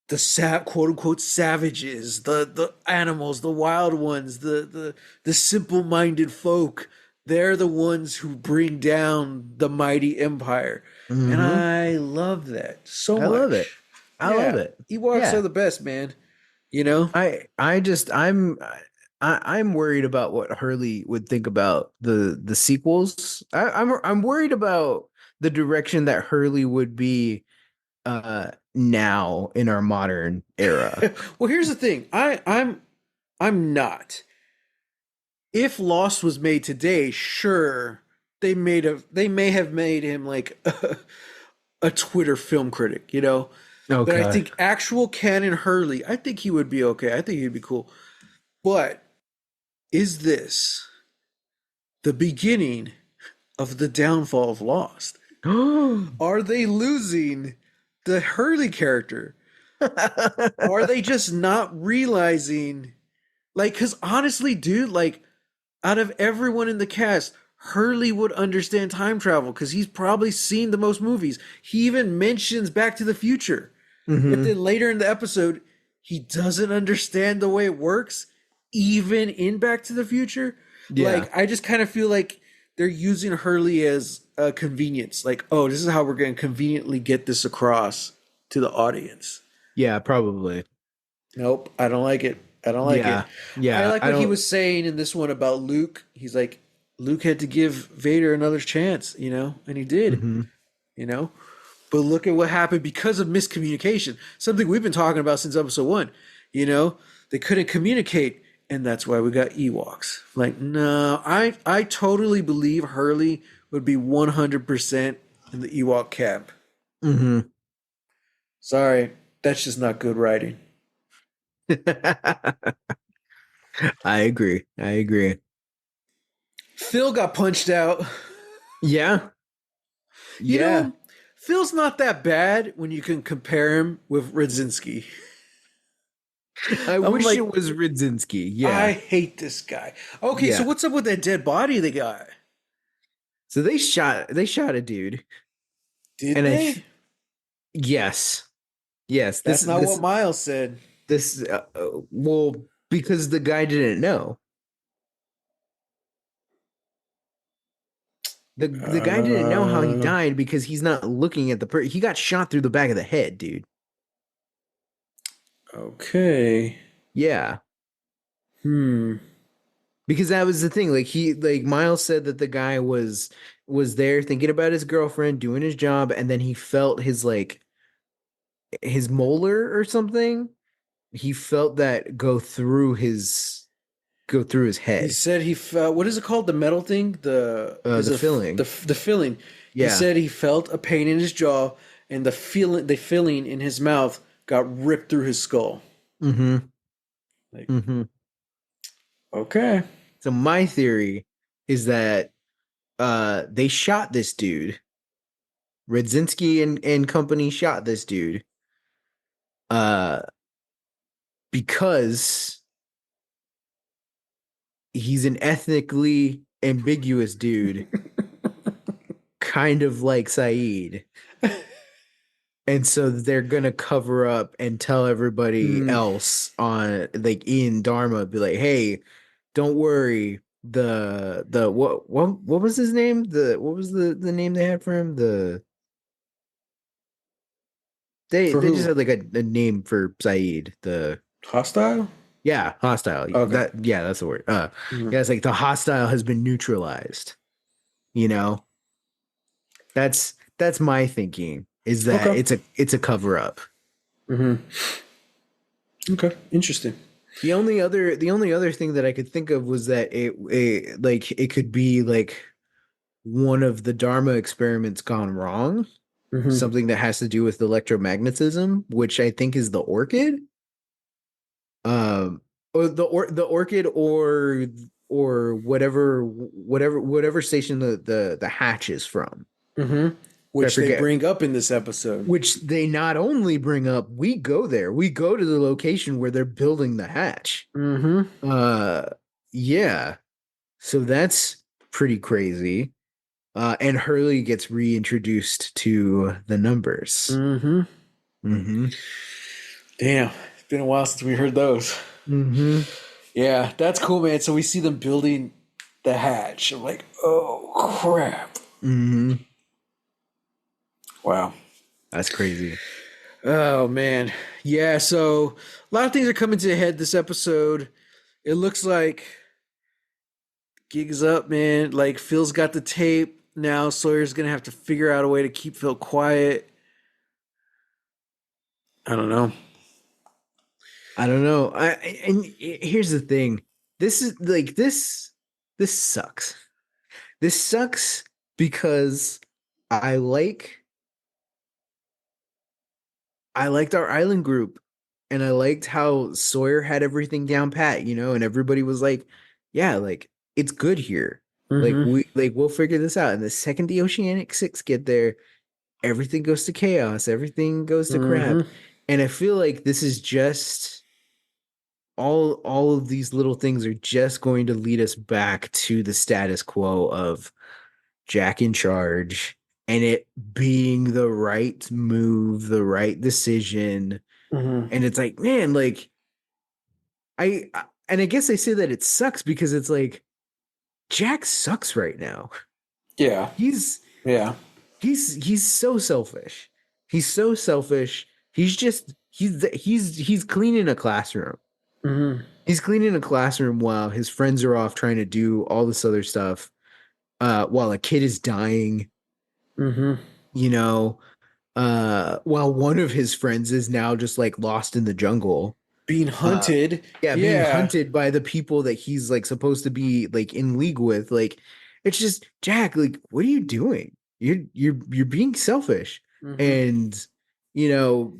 The quote unquote savages, the animals, the wild ones, the simple minded folk. They're the ones who bring down the mighty empire, and
Hmm.
I love that so
I love it.
much.
I love
Yeah,
it.
Ewoks are
Yeah.
the best, man. You know,
I just I'm worried about what Hurley would think about the sequels. I'm worried about the direction that Hurley would be now in our modern era.
well, here's the thing. I'm not. If Lost was made today, sure, they may have made him like a Twitter film critic, you know. But I
Okay.
think actual canon Hurley, I think he would be okay. I think he'd be cool. But is this the beginning of the downfall of Lost? Are they losing the Hurley character? Are they just not realizing? Like, because honestly, dude, like, out of everyone in the cast, Hurley would understand time travel because he's probably seen the most movies. He even mentions Back to the Future. But
Hmm.
then later in the episode, he doesn't understand the way it works, even in Back to the Future.
Yeah.
Like, I just kind of feel like they're using Hurley as a convenience. Like, oh, this is how we're going to conveniently get this across to the audience.
Yeah, probably.
Nope, I don't like it. I don't like it.
Yeah.
I
Yeah.
like
I
what he
don't.
was saying in this one about Luke. He's like, Luke had to give Vader another chance, you know, and he did,
Hmm.
you know. But look at what happened because of miscommunication. Something we've been talking about since episode one. You know, they couldn't communicate, and that's why we got Ewoks. Like, no, I totally believe Hurley would be 100% in the Ewok camp.
Hmm.
Sorry, that's just not good writing.
I agree. I agree.
Phil got punched out.
Yeah.
You
Yeah.
know, Phil's not that bad when you can compare him with Radzinski.
I
I'm
wish
like,
it was Rudzinski.
I
Yeah.
hate this guy. Okay, so
Yeah.
what's up with that dead body they got?
So they shot a dude.
Did
And
they?
yes. Yes.
That's not what Miles said.
This well, because the guy didn't know. The guy didn't know how he
Uh,
died because he's not looking at he got shot through the back of the head, dude.
okay.
Yeah.
Hmm.
Because that was the thing. Like Miles said that the guy was there thinking about his girlfriend, doing his job, and then he felt his like his molar or something. He felt that go through his
He
head.
said he felt, what is it called? The metal thing?
The filling.
The filling. He
Yeah.
said he felt a pain in his jaw and the filling in his mouth got ripped through his skull.
Mm-hmm.
Like,
Mm-hmm.
okay.
So my theory is that they shot this dude. Redzinski and company shot this dude uh because he's an ethnically ambiguous dude, kind of like Saeed. And so they're gonna cover up and tell everybody
Hmm.
else on like in Dharma, be like, hey, don't worry. The what was his name? What was the name they had for him?
For
They just
who?
had like a name for Saeed. The
Hostile?
Yeah, hostile.
Okay.
That's the word.
Mhm.
Yeah, it's like the hostile has been neutralized. You know, that's my thinking is that
Okay.
it's a cover up.
Hmm. Okay. Interesting.
The only other thing that I could think of was that it like it could be like one of the Dharma experiments gone wrong,
Mm-hmm.
something that has to do with electromagnetism, which I think is the orchid. Or the orchid or whatever station the hatch is from.
Mm-hmm.
I
Which they
forget.
bring up in this episode.
Which they not only bring up, we go there. We go to the location where they're building the hatch.
Mm-hmm.
Uh yeah. So that's pretty crazy. And Hurley gets reintroduced to the numbers.
Mm-hmm.
Mm-hmm.
Damn. It's been a while since we heard those.
Mm-hmm.
Yeah, that's cool, man. So we see them building the hatch. I'm like, oh crap.
Mm-hmm.
Wow.
That's crazy.
Oh man. Yeah, so a lot of things are coming to a head this episode. It looks like gig's up, man. Like Phil's got the tape. Now Sawyer's gonna have to figure out a way to keep Phil quiet. I don't know.
I don't know. And here's the thing. This is like this sucks. This sucks because I like I liked our island group and I liked how Sawyer had everything down pat, and everybody was like, yeah, like it's good here.
Mm-hmm.
We'll figure this out. And the second the Oceanic Six get there, everything goes to chaos, everything goes to crap.
Mm-hmm.
And I feel like this is just all of these little things are just going to lead us back to the status quo of Jack in charge and it being the right move, the right decision.
Mm-hmm.
And it's like, man, like and I guess I say that it sucks because it's like Jack sucks right now.
Yeah.
He's
Yeah.
he's so selfish. He's so selfish. He's cleaning a classroom.
Mm-hmm.
He's cleaning a classroom while his friends are off trying to do all this other stuff. While a kid is dying,
Mm-hmm.
you know, while one of his friends is now just like lost in the jungle.
Being
Uh,
hunted.
yeah, being
Yeah.
hunted by the people that he's like supposed to be like in league with. Like, it's just Jack. Like, what are you doing? You're being selfish,
Mm-hmm.
and you know,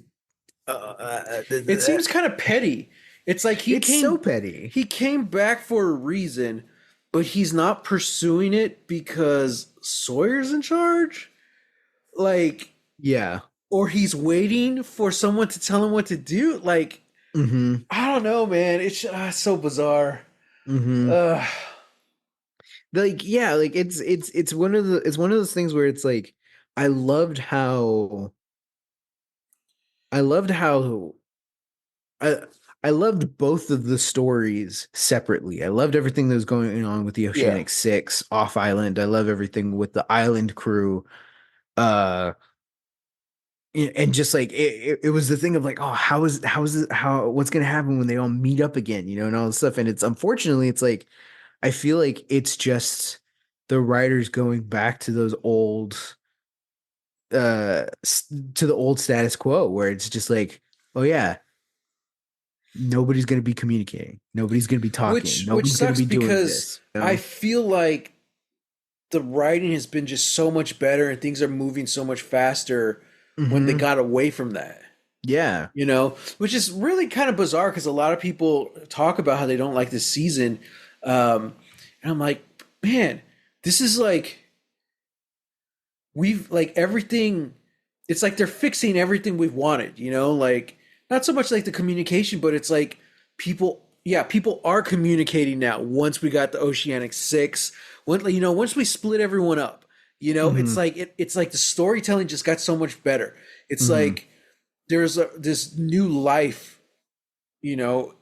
It seems kind of petty. It's like he
it's so
came
petty.
he came back for a reason, but he's not pursuing it because Sawyer's in charge. Like,
Yeah.
or he's waiting for someone to tell him what to do. Like,
Mm-hmm.
I don't know, man. It's so bizarre.
Mm-hmm.
Uh,
Like, yeah, like it's one of those things where it's like I loved how I loved how I I loved both of the stories separately. I loved everything that was going on with the
yeah.
Oceanic Six off island. I love everything with the island crew. Uh and just like it was the thing of like, oh, how what's gonna happen when they all meet up again, and all this stuff. And it's unfortunately it's like I feel like it's just the writers going back to those old to the old status quo where it's just like, oh yeah, nobody's going to be communicating, nobody's going to be talking,
Which
nobody's going to
sucks
be doing
because
this,
I feel like the writing has been just so much better and things are moving so much faster when they
hmm
got away from that.
yeah.
Which is really kind of bizarre because a lot of people talk about how they don't like this season. And I'm like, man, this is like, we've like everything, it's like they're fixing everything we've wanted, like not so much like the communication, but it's like people are communicating now once we got the Oceanic Six. Once we split everyone up, it's
hmm
like it's like the storytelling just got so much better. It's
hmm
like there's this new life,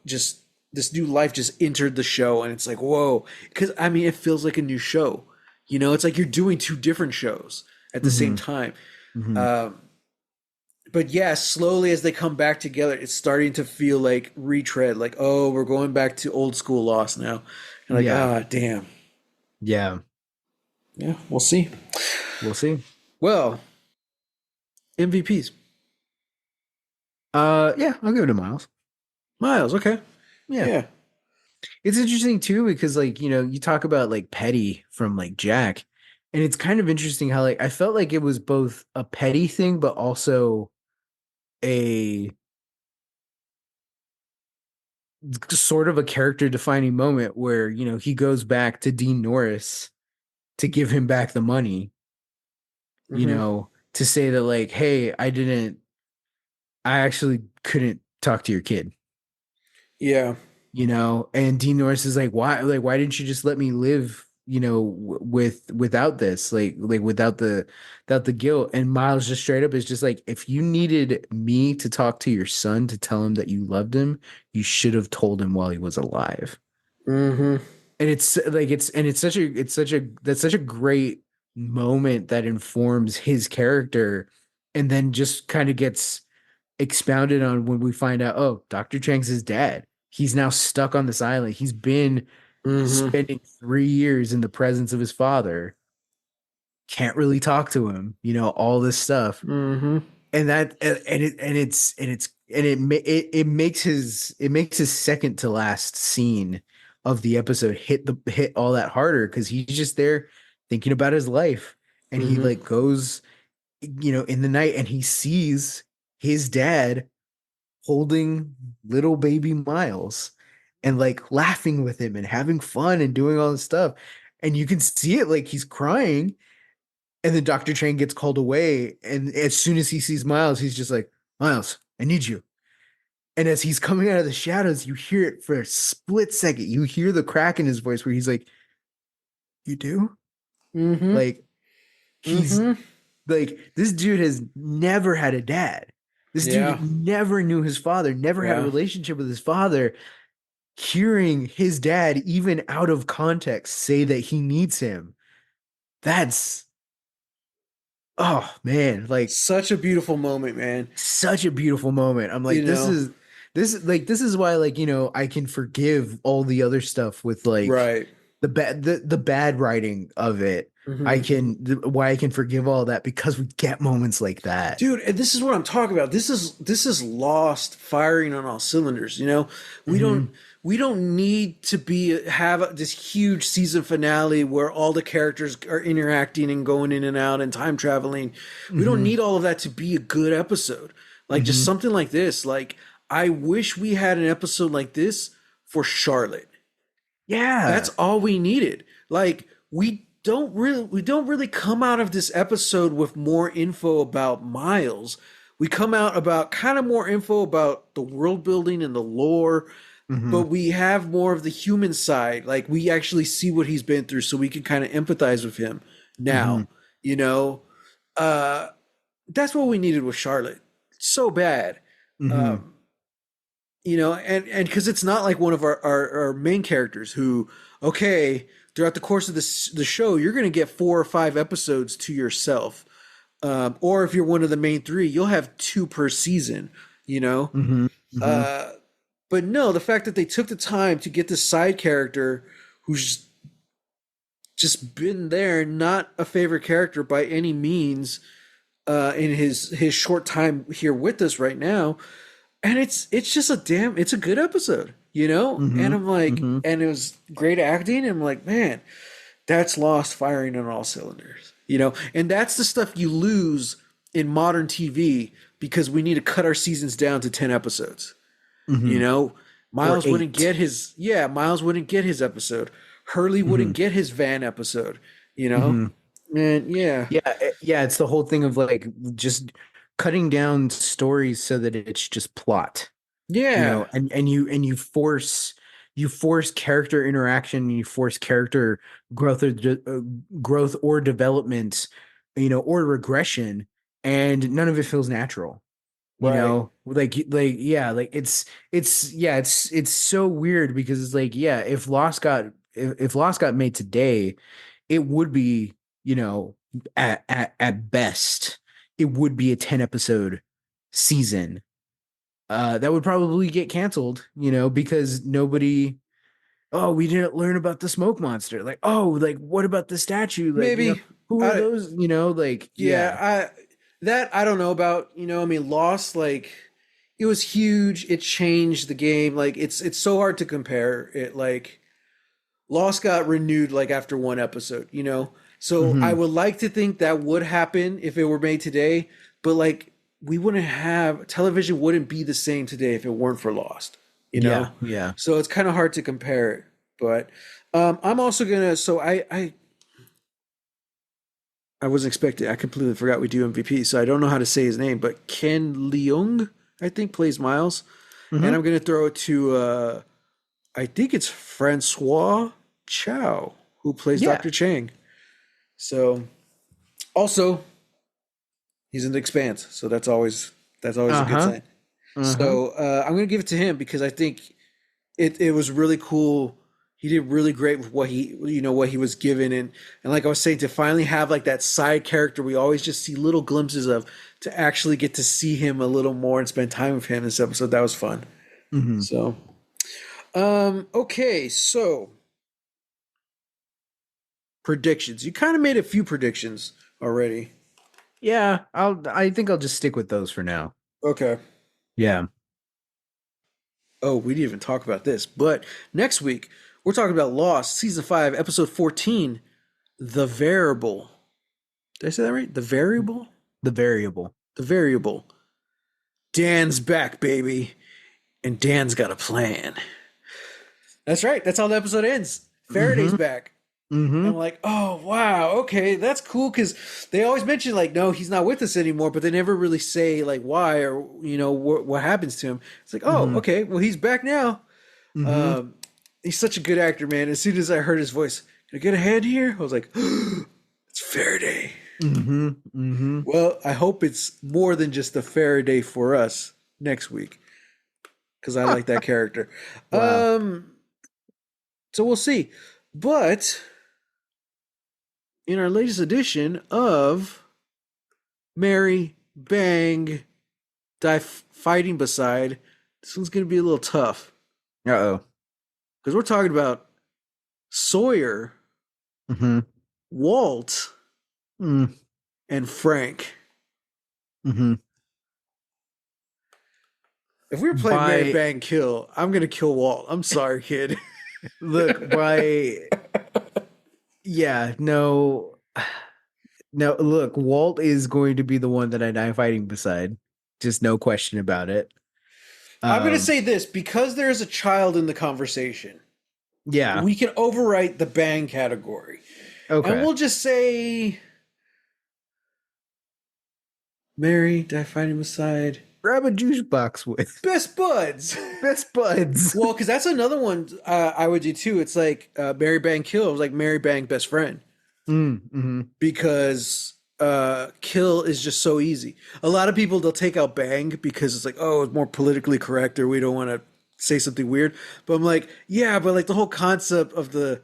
just this new life just entered the show, and it's like, whoa, because I mean, it feels like a new show. It's like you're doing two different shows at the same
hmm
time.
hmm
Um, but yeah, slowly as they come back together, it's starting to feel like retread, like, oh, we're going back to old school Lost now. And like,
yeah,
damn.
yeah,
Yeah, we'll see.
we'll see.
Well, MVPs.
Yeah, I'll give it to Miles.
Miles, okay.
Yeah,
Yeah.
it's interesting too because like you talk about like petty from like Jack, And it's kind of interesting how like I felt like it was both a petty thing, but also a sort of a character defining moment where, he goes back to Dean Norris to give him back the money,
Hmm.
to say that like, hey, I actually couldn't talk to your kid,
Yeah.
and Dean Norris is like why didn't you just let me live, without this, like without the guilt. And Miles just straight up is just like, if you needed me to talk to your son to tell him that you loved him, you should have told him while he was alive.
Hmm.
And that's such a great moment that informs his character, and then just kind of gets expounded on when we find out, oh, Dr. Chang's his dad. He's now stuck on this island. He's been
Hmm.
spending 3 years in the presence of his father, can't really talk to him, all this stuff.
Hmm.
And that it makes his second to last scene of the episode hit all that harder, because he's just there thinking about his life. And he
Hmm.
like goes, in the night, and he sees his dad holding little baby Miles and like laughing with him and having fun and doing all this stuff. And you can see it, like he's crying. And then Dr. Train gets called away. And as soon as he sees Miles, he's just like, Miles, I need you. And as he's coming out of the shadows, you hear it for a split second. You hear the crack in his voice where he's like, you do?
Hmm.
Like, he's
Hmm.
like, this dude has never had a dad. This
Yeah.
dude never knew his father, never had a
Yeah.
relationship with his father. Hearing his dad, even out of context, say that he needs him, that's, oh man, like
Such a beautiful moment, man.
such a beautiful moment. I'm
You
like,
know.
this is why, like, I can forgive all the other stuff with like
Right.
the bad writing of it.
Hmm.
Why I can forgive all that, because we get moments like that.
Dude, and this is what I'm talking about. This is Lost firing on all cylinders. We don't
Hmm.
we don't need to be have this huge season finale where all the characters are interacting and going in and out and time traveling. We don't
Hmm.
need all of that to be a good episode. Like just
Hmm.
something like this. Like I wish we had an episode like this for Charlotte. That's
Yeah.
all we needed. Like we don't really come out of this episode with more info about Miles. We come out about kind of more info about the world building and the lore, but
Hmm.
we have more of the human side. Like we actually see what he's been through so we can kind of empathize with him
Hmm.
now, you know. Uh that's what we needed with Charlotte. So bad.
Hmm.
Um and because it's not like one of our main characters who, okay, throughout the course of the show, you're going to get 4 or 5 episodes to yourself. Or if you're one of the main three, you'll have two per season, you know?
Hmm. Hmm.
Uh, but no, the fact that they took the time to get this side character who's just been there, not a favorite character by any means, in his short time here with us right now, and it's just it's a good episode, and
Hmm.
I'm like,
Hmm.
and it was great acting, and I'm like, man, that's Lost firing on all cylinders, and that's the stuff you lose in modern TV because we need to cut our seasons down to 10 episodes. you
Hmm.
know
Or
Miles wouldn't
eight.
get his yeah Miles wouldn't get his episode. Hurley wouldn't
Hmm.
get his van episode, you know
Hmm.
and yeah.
Yeah, it's the whole thing of like just cutting down stories so that it's just plot,
Yeah.
and you force character interaction, and you force character growth or development, or regression, and none of it feels natural.
Right.
Yeah, like it's so weird, because it's like, yeah, if Lost got made today, it would be, at best, it would be a 10 episode season. That would probably get canceled, because nobody, oh, we didn't learn about the smoke monster. Like, oh, like what about the statue? Like,
Maybe.
who are
I
those? Like,
Yeah,
yeah.
I don't know about, I mean, Lost, like, it was huge. It changed the game. Like it's so hard to compare it. Like Lost got renewed like after one episode, So I
Hmm.
would like to think that would happen if it were made today, but like we wouldn't have television wouldn't be the same today if it weren't for Lost, you
Yeah,
know?
yeah.
So it's kind of hard to compare it. But I'm also gonna so I wasn't expecting I completely forgot we do MVP, so I don't know how to say his name, but Ken Leung, I think, plays Miles. And
Hmm.
I'm gonna throw it to I think it's Francois Chow who plays
Yeah.
Dr. Chang. So also he's in the Expanse, so that's always a good
Uh-huh.
sign.
Uh-huh.
So I'm gonna give it to him because I think it was really cool. He did really great with what he was given, and like I was saying, to finally have like that side character we always just see little glimpses of, to actually get to see him a little more and spend time with him this episode, that was fun.
Hmm.
So okay, so predictions. You kind of made a few predictions already.
Yeah, I think I'll just stick with those for now.
Okay.
Yeah.
Oh, we didn't even talk about this, but next week we're talking about Lost season 5, episode 14, The Variable. Did I say that right? The Variable?
The variable.
The Variable. Dan's back, baby. And Dan's got a plan. That's right. That's how the episode ends. Faraday's
Hmm.
back.
Hmm.
And I'm like, oh, wow. Okay, that's cool. Because they always mention, like, no, he's not with us anymore, but they never really say, like, why or, what happens to him. It's like, oh,
Hmm.
okay. Well, he's back now.
Hmm.
Um, he's such a good actor, man. As soon as I heard his voice, can I get a hand here? I was like, it's Faraday.
Hmm. Hmm.
Well, I hope it's more than just a Faraday for us next week because I like that character.
Wow.
Um, so we'll see. But in our latest edition of Mary Bang Die Fighting Beside, this one's going to be a little tough
Uh-oh.
because we're talking about Sawyer,
Hmm.
Walt,
Mm.
and Frank.
Hmm.
If we were playing Mary
By
Bang Kill, I'm going to kill Walt. I'm sorry, kid.
look, by yeah, no. No, look, Walt is going to be the one that I die fighting beside. Just no question about it.
I'm going to
Um,
say this because there is a child in the conversation.
yeah.
We can overwrite the bang category. And
Okay.
we'll just say Mary, die fighting beside
Grab a juice box with
best buds.
best buds.
Well, because that's another one I would do too. It's like Mary Bang Kill. It was like Mary Bang best friend
Mm-hmm.
because kill is just so easy. A lot of people they'll take out bang because it's like, oh, it's more politically correct or we don't want to say something weird. But I'm like, yeah, but like the whole concept of the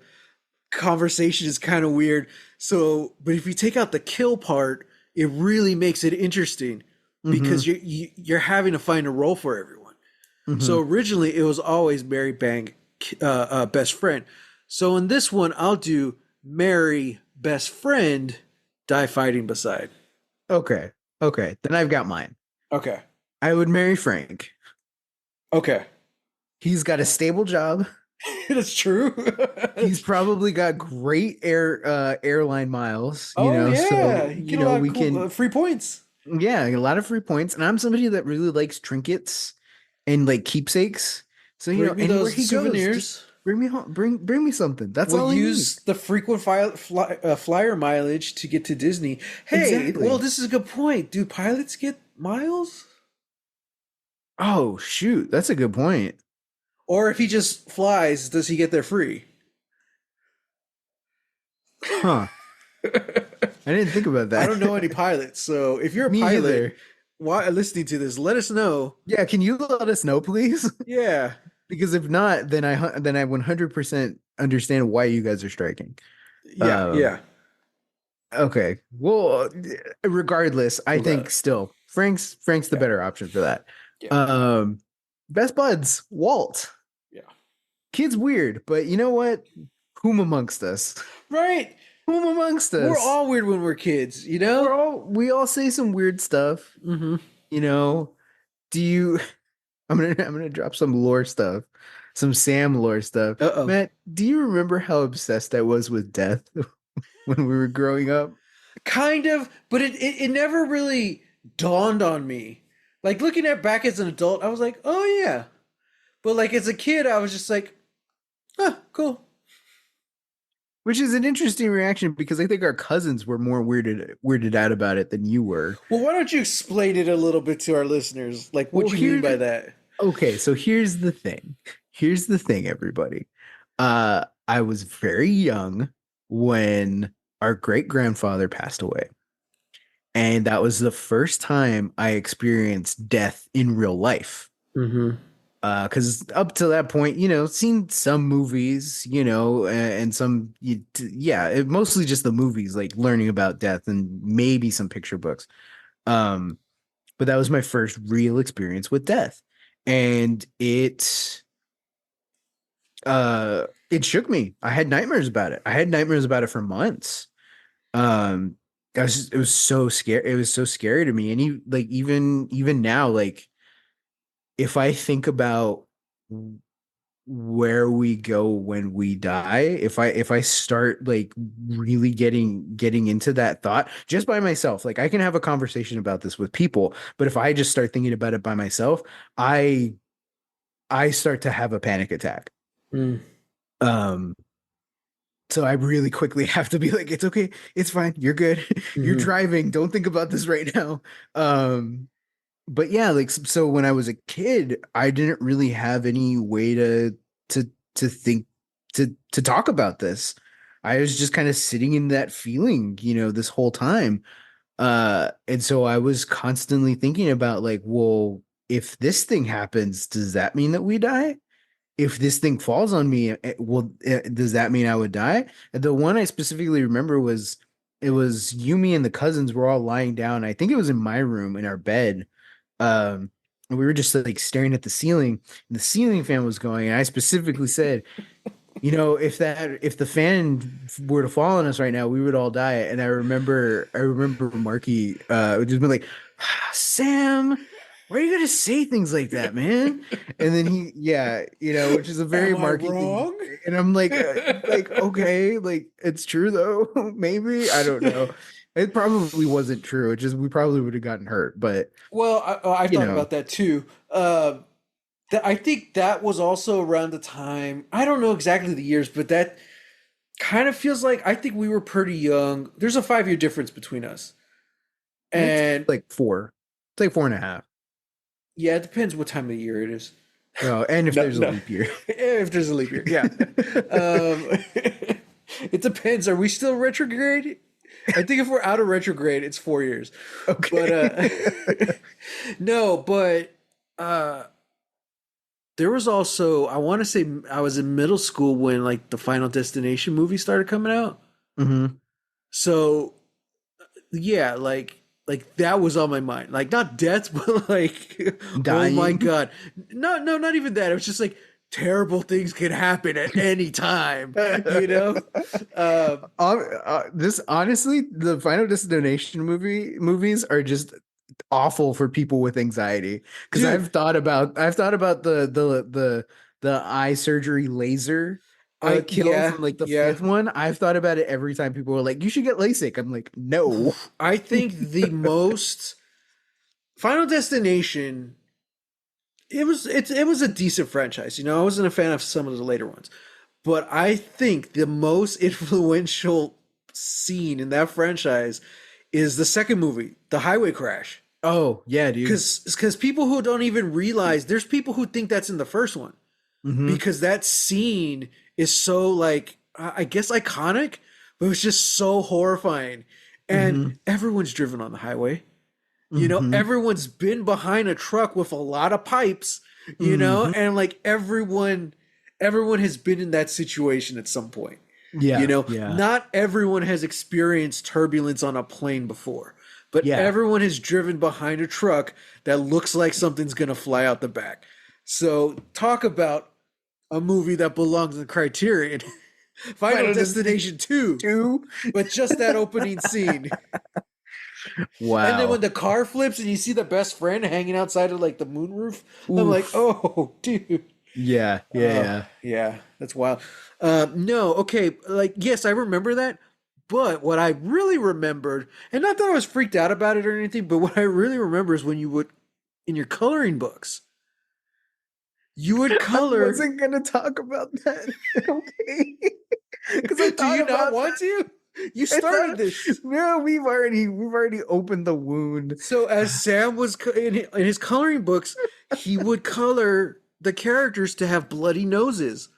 conversation is kind of weird. So, but if you take out the kill part, it really makes it interesting
Mm-hmm.
because you're having to find a role for everyone.
Mm-hmm.
So originally it was always Mary Bang, best friend. So in this one, I'll do Mary best friend, die fighting beside.
Okay. Okay. Then I've got mine.
Okay.
I would marry Frank.
Okay.
He's got a stable job.
That's true.
He's probably got great airline miles,
Oh
so
yeah, you get a lot of
we
cool
can
free points.
yeah, a lot of free points. And I'm somebody that really likes trinkets and like keepsakes. So,
Bring me
anywhere
those
he goes, just
souvenirs.
bring me home, bring me something. That's
We'll
all I need.
use the frequent flyer mileage to get to Disney. Hey, well,
Exactly.
this is a good point. Do pilots get miles?
Oh, shoot. That's a good point.
Or if he just flies, does he get there free?
Huh. I didn't think about
I don't know any
that.
pilots, so if you're a
Me
pilot
either.
while listening to this, let us know.
Yeah, can you let us know, please?
Yeah,
Because if not, then I 100% understand why you guys are striking.
yeah,
Um,
yeah,
okay. Well, regardless, I think
regardless.
still Frank's the
Yeah,
better option for that.
yeah,
Um, best buds, Walt.
yeah.
Kid's weird, but you know what? Whom amongst us?
Right.
Whom amongst
We're
us?
all weird when we're kids, you know?
We all say some weird stuff,
Mm-hmm.
you know. Do you I'm gonna drop some lore stuff, some Sam lore stuff.
Uh-oh.
Matt, do you remember how obsessed I was with death? when we were growing up?
Kind of, but it never really dawned on me. Like looking at back as an adult, I was like, oh yeah. But like as a kid, I was just like, oh, cool.
Which is an interesting reaction because I think our cousins were more weirded out about it than you were.
Well, why don't you explain it a little bit to our listeners? Like
Well,
what you mean
here,
by that?
okay, so here's the thing. Here's the thing, everybody. I was very young when our great grandfather passed away. And that was the first time I experienced death in real life.
Mm-hmm.
Because up to that point, seen some movies, and some, yeah, mostly just the movies, like learning about death and maybe some picture books. Um, but that was my first real experience with death, and it shook me. I had nightmares about it. I had nightmares about it for months. Um, it was so scary. It was so scary to me, and even now, like if I think about where we go when we die, if I start like really getting into that thought just by myself, like I can have a conversation about this with people, but if I just start thinking about it by myself, i I start to have a panic attack.
Mm.
um so I really quickly have to be like, it's okay, it's fine, you're good. You're
Mm-hmm.
driving, don't think about this right now. But yeah, like so when I was a kid, I didn't really have any way to to think to talk about this. I was just kind of sitting in that feeling, this whole time. And so I was constantly thinking about like, well, if this thing happens, does that mean that we die? If this thing falls on me, does that mean I would die? And the one I specifically remember was it was you, me, and the cousins were all lying down. I think it was in my room in our bed, and we were just like staring at the ceiling, and the ceiling fan was going. And I specifically said, if the fan were to fall on us right now, we would all die. And I remember Marky just been like, Sam, why are you gonna say things like that, man? And then yeah, which is a very
Am I
Marky thing to
wrong?
say. And I'm like, okay, like it's true though. Maybe, I don't know. It probably wasn't true. It just we probably would have gotten hurt, but
Well, I've
you
thought
know,
about that too. I think that was also around the time. I don't know exactly the years, but that kind of feels like I think we were pretty young. There's a 5 year difference between us,
it's
and
like four. It's like 4.5.
yeah, it depends what time of the year it is.
Oh, and if
No,
there's a
no,
leap year.
if there's a leap year, yeah. Um, it depends. Are we still retrograde? I think if we're out of retrograde, it's 4 years. But
Okay.
no, but uh, there was also I want to say I was in middle school when like the Final Destination movie started coming out.
Hmm.
So yeah, like that was on my mind. Like not death, but like oh my
Dying.
god. No, not even that. It was just like terrible things can happen at any time, you know? Um
This honestly, the Final Destination movies are just awful for people with anxiety because
dude,
I've thought about the eye surgery laser
I
kill
yeah,
from like the
yeah.
fifth one. I've thought about it every time people were like, "You should get LASIK." I'm like, "No."
I think the most Final Destination it was a decent franchise. You know, I wasn't a fan of some of the later ones. But I think the most influential scene in that franchise is the second movie, the highway crash.
Oh yeah, dude.
Because people who don't even realize there's people who think that's in the first one
Hmm.
because that scene is so like I guess iconic, but it was just so horrifying. And
Hmm.
everyone's driven on the highway. You know,
Hmm.
everyone's been behind a truck with a lot of pipes, you know,
Hmm.
and like everyone has been in that situation at some point. You
Yeah,
know,
yeah,
not everyone has experienced turbulence on a plane before, but
yeah.
everyone has driven behind a truck that looks like something's going to fly out the back. So, talk about a movie that belongs in Criterion. Final
Final Destination
Destination 2,
2.
but just that opening scene. And then when
Wow.
the car flips and you see the best friend hanging outside of like the moonroof, I'm like,
Oof.
oh, dude.
Yeah, yeah,
Oh,
yeah.
yeah, that's wild. No, okay, like yes, I remember that, But what I really remembered, and not that I was freaked out about it or anything, but what I really remember is when you would, in your coloring books, you would
I
color.
wasn't gonna talk about that. Okay. Because I
Do
thought
you not
about
want to? You
I
started
thought
this.
no, we've already opened the wound.
So as Sam was in his coloring books, he would color the characters to have bloody noses.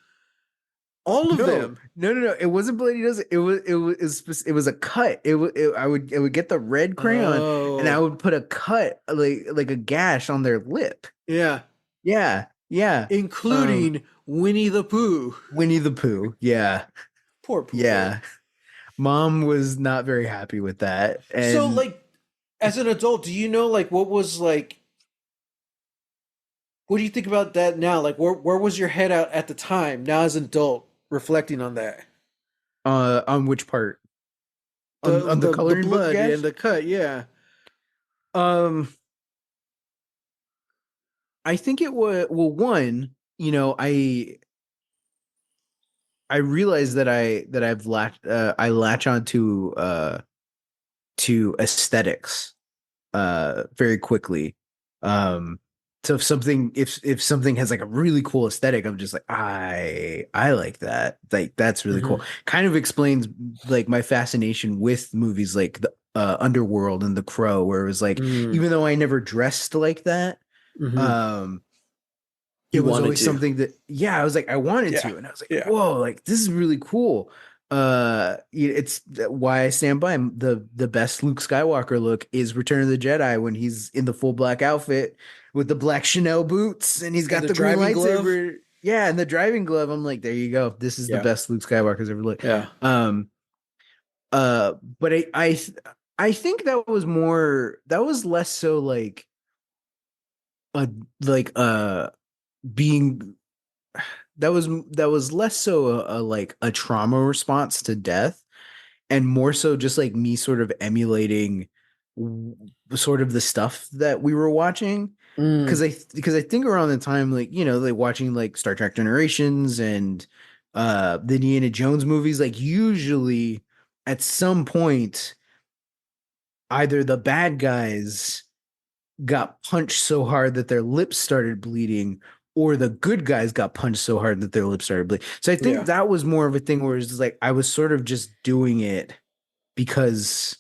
All of
No,
them.
no, no, no. It wasn't bloody nose. It was a cut. I would get the red crayon and I
Oh,
would put a cut like a gash on their lip.
yeah.
Yeah, yeah.
Including Winnie the Pooh.
Winnie the Pooh. Yeah,
Poor Pooh Bear.
yeah. Mom was not very happy with that,
So,
and
like, as an adult, do you know, like, what was, like, what do you think about that now? Like, where was your head at the time, now as an adult, reflecting on that?
on which part?
The,
On the
the
coloring book
blood and
gash?
the cut, yeah.
Um, I think it was well. One, I realized I latch on to aesthetics very quickly. Um, so if something has like a really cool aesthetic, I'm just like I like that. Like that's really
Mm-hmm.
cool. Kind of explains like my fascination with movies like the Underworld and The Crow, where it was like
Mm,
even though I never dressed like that,
mm-hmm.
um it
You
was
wanted
always
to.
something that I was like I wanted
Yeah.
to, and I was like
Yeah.
whoa, like this is really cool. It's why I stand by him. The best Luke Skywalker look is Return of the Jedi when he's in the full black outfit with the black Chanel boots and he's
And
got
the
the green
driving glove.
lightsaber. Yeah, and the driving glove. I'm like, there you go. This is the
Yeah.
best Luke Skywalker's ever looked.
Yeah.
Um, but I think that was less so a like being that was less so like a trauma response to death and more so just like me sort of emulating sort of the stuff that we were watching
Mm,
because I think around the time like like watching like Star Trek Generations and the Indiana Jones movies, like usually at some point either the bad guys got punched so hard that their lips started bleeding, or the good guys got punched so hard that their lips started bleeding. So I think
yeah.
that was more of a thing where it's just like I was sort of just doing it because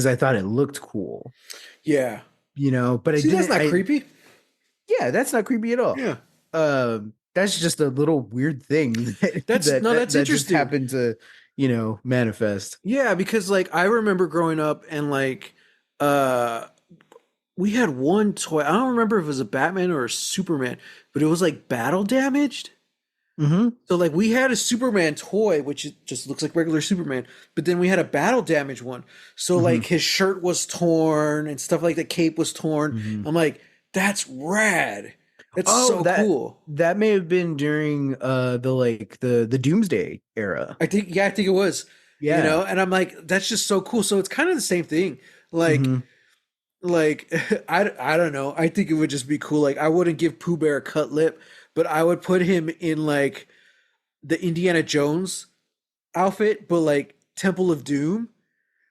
I thought it looked cool,
Yeah.
but I
See, that's
didn't
not
I
creepy.
yeah, that's not creepy at all.
Yeah.
That's just a little weird thing that
That's no, that's
that just
interesting.
happened to, manifest.
Yeah, because like I remember growing up and like uh we had one toy. I don't remember if it was a Batman or a Superman, but it was like battle damaged.
Mm-hmm.
So like we had a Superman toy, which just looks like regular Superman, but then we had a battle damage one. So
Mm-hmm.
like his shirt was torn and stuff like the cape was torn.
Mm-hmm.
I'm like, that's rad. That's
Oh,
so cool.
that may have been during the Doomsday era.
I think it was,
Yeah.
and I'm like, that's just so cool. So it's kind of the same thing. Like,
Mm-hmm.
like I don't know. I think it would just be cool. Like I wouldn't give Pooh Bear a cut lip, but I would put him in like the Indiana Jones outfit, but like Temple of Doom.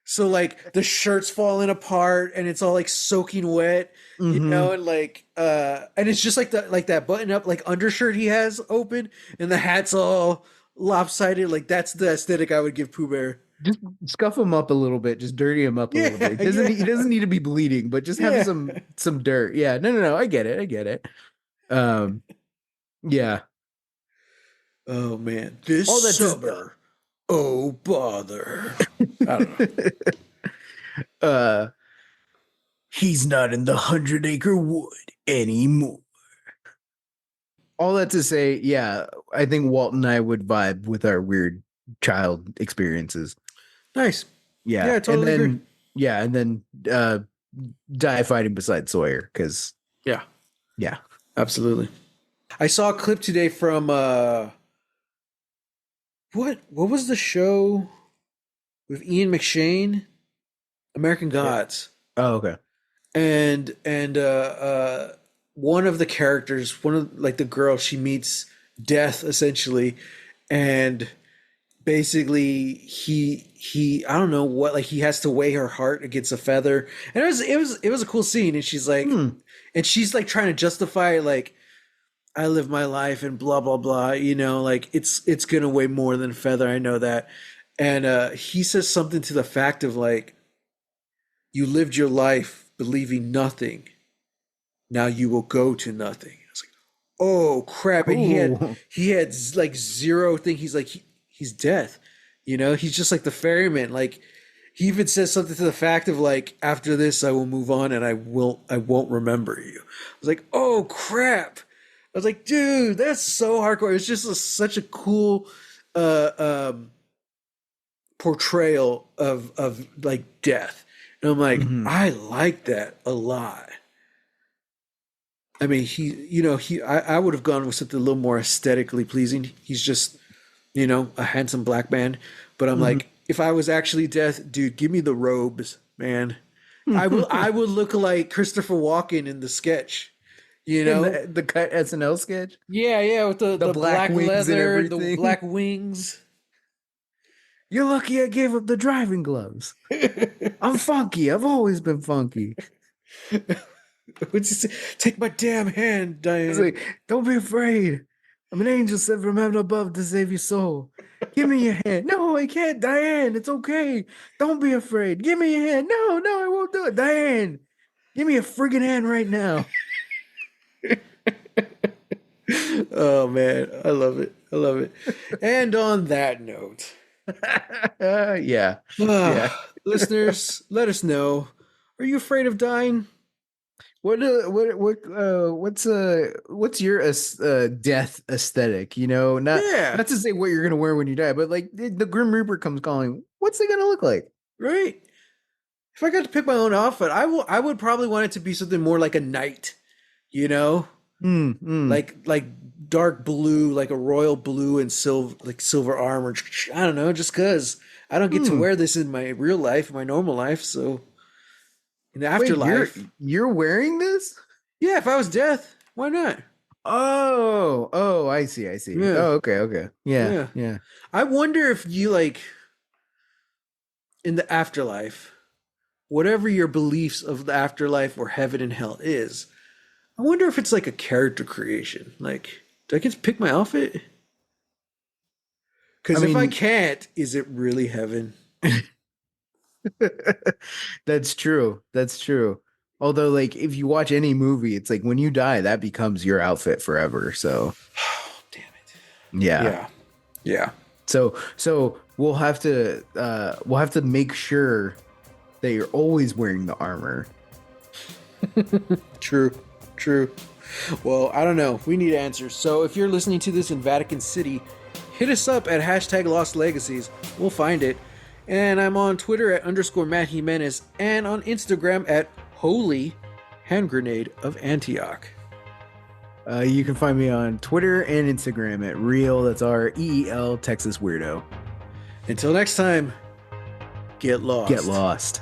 So like the shirt's falling apart and it's all like soaking wet,
Mm-hmm.
and like and it's just like that button up like undershirt he has open and the hat's all lopsided. Like that's the aesthetic I would give Pooh Bear.
Just scuff him up a little bit, just dirty him up a little
Yeah,
bit. He
yeah,
doesn't need to be bleeding, but just have
yeah.
some dirt. Yeah. No, no, no. I get it. I get it. Um, yeah.
Oh man, this
All that to
summer. Oh bother. I don't know.
uh he's not in the 100-acre wood anymore. All that to say, yeah, I think Walt and I would vibe with our weird child experiences.
Nice. Yeah,
Yeah.
I
And
totally agree.
then uh die fighting beside Sawyer, because
Yeah,
yeah.
absolutely. I saw a clip today from what was the show with Ian McShane? American
Yeah.
Gods.
Oh, okay.
And one of the characters, one of like the girl, she meets death essentially, and basically he I don't know what, like he has to weigh her heart against a feather, and it was a cool scene, and
Hmm.
she's like trying to justify like I live my life and blah blah blah, like it's gonna weigh more than a feather, I know that. And he says something to the fact of like, you lived your life believing nothing, now you will go to nothing. I was like, oh crap. And
Oh.
he had like zero thing. He's like he's death, he's just like the ferryman. Like he even says something to the fact of like, after this I will move on and I won't remember you. I was like, oh crap. I was like, dude, that's so hardcore. It's just such a cool uh um portrayal of like death. And I'm like,
Hmm.
I like that a lot. I mean, I would have gone with something a little more aesthetically pleasing. He's just, a handsome black man. But I'm
Hmm.
like, if I was actually death, dude, give me the robes, man. I would look like Christopher Walken in the sketch, you
In
know?
the cut SNL sketch,
Yeah, yeah, with the,
the
the
black
black
wings and
leather, the
everything.
black wings.
You're lucky I gave up the driving gloves. I'm funky. I've always been funky.
What'd you say? Take my damn hand,
It's
Diane.
like, don't be afraid. I'm an angel sent from heaven above to save your soul. Give me your hand. No, I can't, Diane. It's okay. Don't be afraid. Give me your hand. No, no, I won't do it. Diane, give me a friggin' hand right now.
Oh man, I love it. I love it. And on that note,
Yeah. Yeah.
listeners, let us know. Are you afraid of dying?
What's your death aesthetic? Not
Yeah,
not to say what you're gonna wear when you die, but like the Grim Reaper comes calling. What's it gonna look like?
right. If I got to pick my own outfit, I would probably want it to be something more like a knight, you know?
Hmm. Hmm.
Like dark blue, like a royal blue and silver armor. I don't know, just cuz I don't get to
Hmm.
wear this in my real life, my normal life, so in the
Wait, you're
afterlife,
you're wearing this?
yeah, if I was death, why not?
Oh, oh, I see, I see.
Yeah.
Oh, okay, okay. Yeah,
Yeah.
yeah.
I wonder if you like in the afterlife, whatever your beliefs of the afterlife or heaven and hell is, I wonder if it's like a character creation. Like, do I get to pick my outfit?
I
Because if I
mean,
can't, is it really heaven?
that's true. That's true. Although, like, if you watch any movie, it's like when you die, that becomes your outfit forever. So,
Oh, damn it.
yeah.
Yeah. Yeah.
So we'll have to make sure that you're always wearing the armor.
True. True. Well, I don't know. We need answers. So if you're listening to this in Vatican City, hit us up at hashtag Lost Legacies. We'll find it. And I'm on Twitter at _Matt Jimenez and on Instagram at Holy Hand Grenade of Antioch.
You can find me on Twitter and Instagram at real. That's REEL Texas Weirdo.
Until next time, get
Get
lost.
lost.